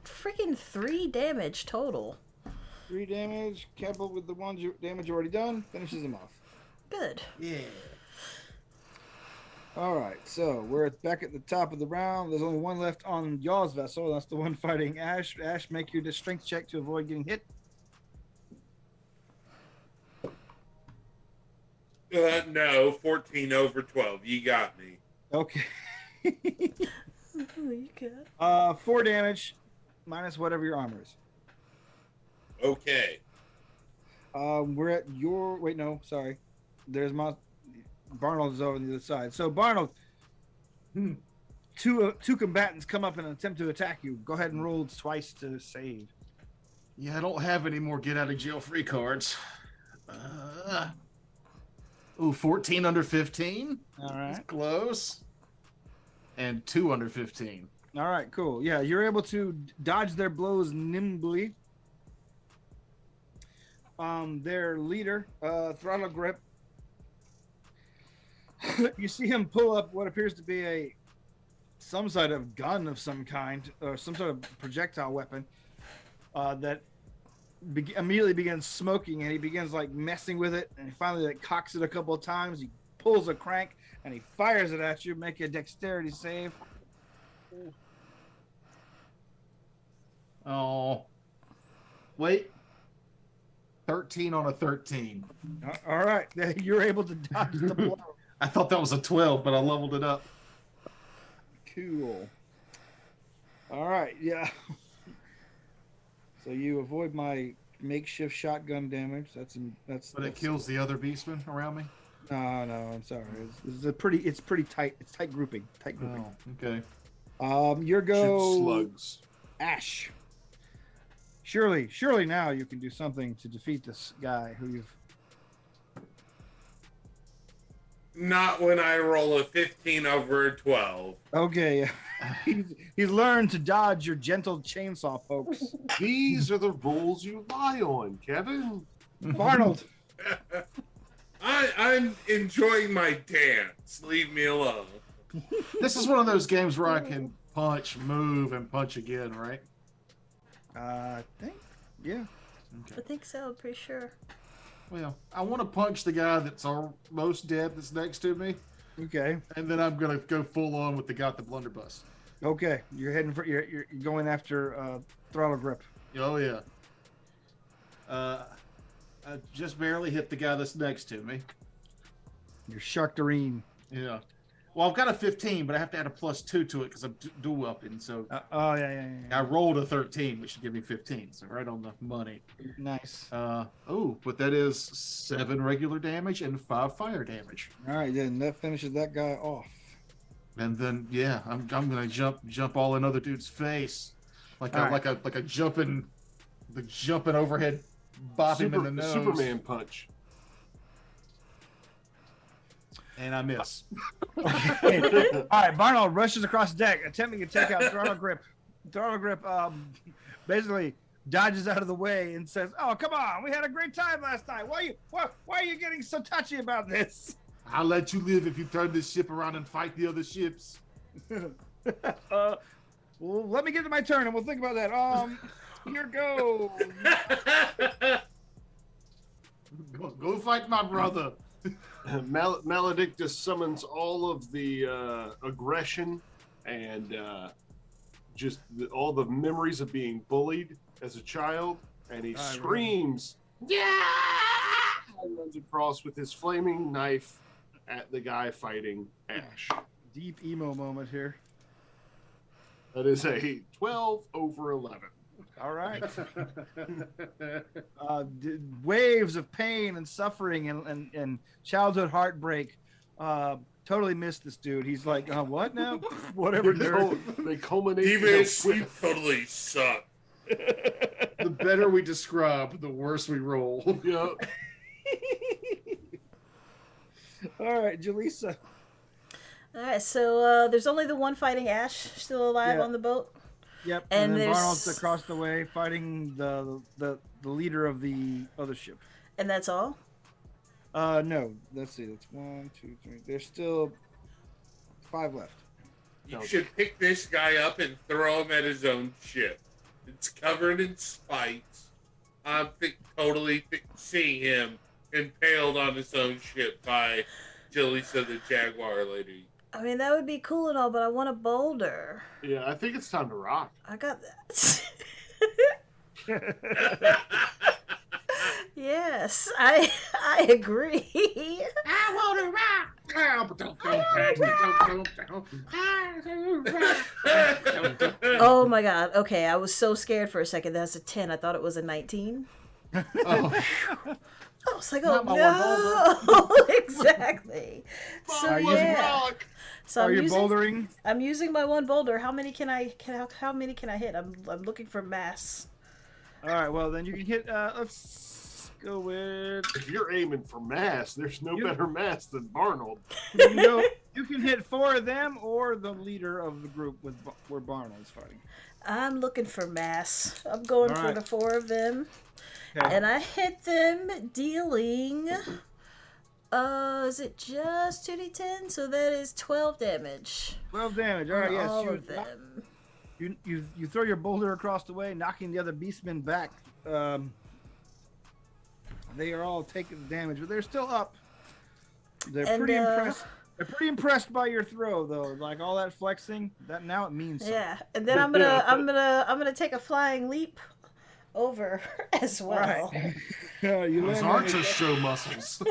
freaking 3 damage total. 3 damage, coupled with the damage already done, finishes him off. Good. Yeah. All right, so we're back at the top of the round. There's only one left on y'all's vessel. That's the one fighting Ash. Ash, make your strength check to avoid getting hit. No, 14 over 12. You got me. Okay. Oh, you good. 4 damage, minus whatever your armor is. Okay. We're at your. Wait, no, sorry. There's my. Barnold is over on the other side. So Barnold, two combatants come up and attempt to attack you. Go ahead and roll twice to save. Yeah, I don't have any more get out of jail free cards. 14 under 15. All right. That's close. And 2 under 15. All right, cool. Yeah, you're able to dodge their blows nimbly. Their leader, Throttle Grip, you see him pull up what appears to be some sort of gun of some kind, or some sort of projectile weapon that immediately begins smoking, and he begins like messing with it, and he finally like cocks it a couple of times. He pulls a crank and he fires it at you. Make a dexterity save. Oh. Wait. 13 on a 13. All right, you're able to dodge the blow. I thought that was a 12, but I leveled it up. Cool. All right, yeah. So you avoid my makeshift shotgun damage. But it kills the other beastmen around me. No, I'm sorry. It's pretty tight. It's tight grouping. Oh, okay. Your go, Shoot slugs. Ash. Surely now you can do something to defeat this guy who you've. Not when I roll a 15 over a 12. Okay, he's learned to dodge your gentle chainsaw pokes. These are the rules you lie on, Kevin. Arnold. I'm enjoying my dance. Leave me alone. This is one of those games where I can punch, move, and punch again, right? I think, yeah. I think so, I'm pretty sure. Well, I want to punch the guy that's almost dead that's next to me, Okay. and then I'm gonna go full on with the guy with the blunderbuss. Okay. You're heading for you're going after Throttle Grip. Oh yeah. I just barely hit the guy that's next to me. You're Sharktarine. Yeah. Well, I've got a 15, but I have to add a +2 to it because I'm dual weapon. So Yeah. I rolled a 13, which should give me 15. So right on the money. Nice. But that is 7 regular damage and 5 fire damage. All right, then that finishes that guy off. And then I'm gonna jump all in other dude's face, like a jumping overhead, bop him in the nose. Superman punch. And I miss. All right, Barnold rushes across the deck, attempting to take out Throttle Grip. Throttle Grip basically dodges out of the way and says, "Oh, come on, we had a great time last night. Why are you getting so touchy about this?" I'll let you live if you turn this ship around and fight the other ships. Well, let me get to my turn and we'll think about that. Here goes. Go fight my brother. Maledictus summons all of the aggression and just all the memories of being bullied as a child, and he screams, "Yeah!" and runs across with his flaming knife at the guy fighting Ash. Deep emo moment here. That is a 12 over 11. All right. Waves of pain and suffering and childhood heartbreak. Totally missed this dude. He's like, what now? Whatever. They culminate. You totally suck. The better we describe, the worse we roll. Yeah. All right, Jaleesa. All right, so there's only the one fighting Ash still alive on the boat. Yep, and then there's Barnold's across the way fighting the leader of the other ship. And that's all? No. Let's see. That's 1, 2, 3. There's still 5 left. You should pick this guy up and throw him at his own ship. It's covered in spikes. I'm totally seeing him impaled on his own ship by Jaleesa the Jaguar lady. I mean, that would be cool and all, but I want a boulder. Yeah, I think it's time to rock. I got that. Yes, I agree. I want to rock. Oh my god. Okay, I was so scared for a second. That's a 10. I thought it was a 19. Oh. I was like, oh no. Exactly. So yeah. So Are you bouldering? I'm using my one boulder. How many can I hit? I'm looking for mass. All right. Well, then you can hit. Let's go with. If you're aiming for mass, there's no better mass than Barnold. You can hit 4 of them or the leader of the group where Barnold's fighting. I'm looking for mass. I'm going for the 4 of them, and I hit them dealing. Is it just 2d10? So that is 12 damage. 12 damage. All right, yes. All of them. You throw your boulder across the way, knocking the other beastmen back. They are all taking the damage, but they're still up. They're pretty impressed. They're pretty impressed by your throw, though. Like all that flexing, that now it means something. Yeah, and then I'm gonna take a flying leap over as well. Right. Those aren't just show muscles.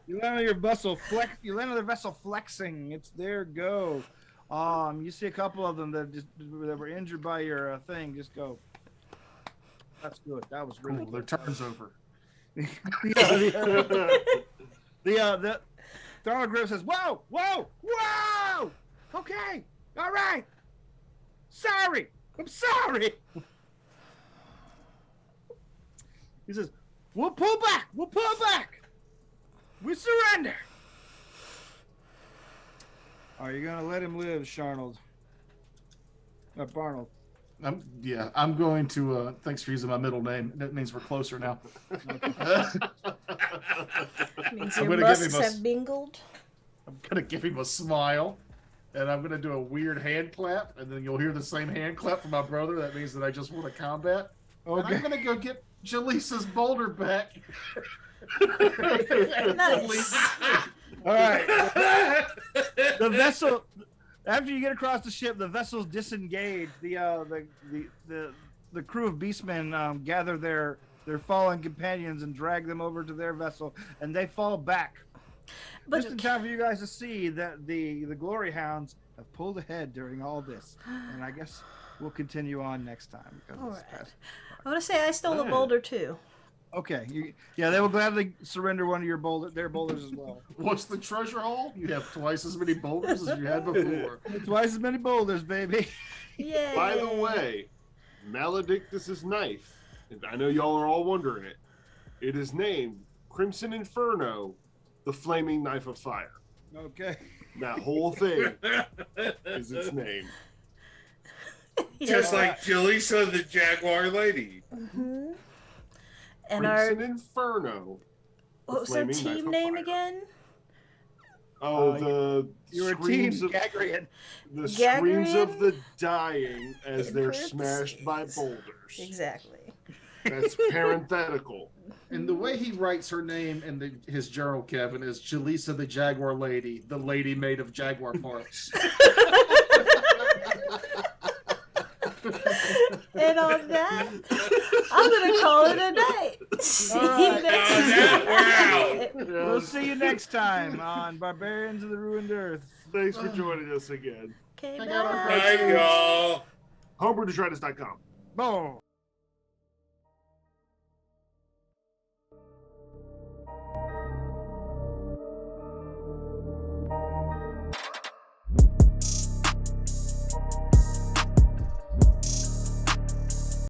You land on your vessel flex. You land on the vessel flexing. It's their go. You see a couple of them that were injured by your thing. Just go. That's good. That was really Cool. Their turn's over. The Throttle Grip says, "Whoa, whoa, whoa! Okay, all right. Sorry, I'm sorry." He says, "We'll pull back. We'll pull back. We surrender." Are you gonna let him live, Sharnold? Barnold. I'm going to. Thanks for using my middle name. That means we're closer now. Means your musks have bingled. I'm gonna give him a smile, and I'm gonna do a weird hand clap, and then you'll hear the same hand clap from my brother. That means that I just won a combat. Okay. And I'm gonna go get Jaleesa's boulder back. Nice. All right. The vessel. After you get across the ship, the vessel's disengaged. The crew of beastmen gather their fallen companions and drag them over to their vessel, and they fall back. But just in time for you guys to see that the glory hounds have pulled ahead during all this, and I guess we'll continue on next time. All right. I want to say I stole a boulder too. Okay. They will gladly surrender one of their boulders as well. What's the treasure haul? You have twice as many boulders as you had before. Twice as many boulders, baby. Yeah. By the way, Maledictus's knife, and I know y'all are all wondering it, it is named Crimson Inferno the Flaming Knife of Fire. Okay. That whole thing is its name. Just like Jalisa the Jaguar Lady. Mm-hmm. And Crimson Inferno. what was our team name again? Oh, your team, screams of Gagrian. the screams of Gagrian? the dying as In they're smashed by parentheses. boulders. Exactly. That's parenthetical. And the way he writes her name in his journal, Kevin, is Jalisa the Jaguar Lady, the lady made of jaguar parts. And on that, I'm gonna call it a night. See you next time. We're out. We'll see you next time on Barbarians of the Ruined Earth. Thanks for joining us again. Okay, Check out our bye. Bye, y'all. Homebrewdetritus.com. Boom.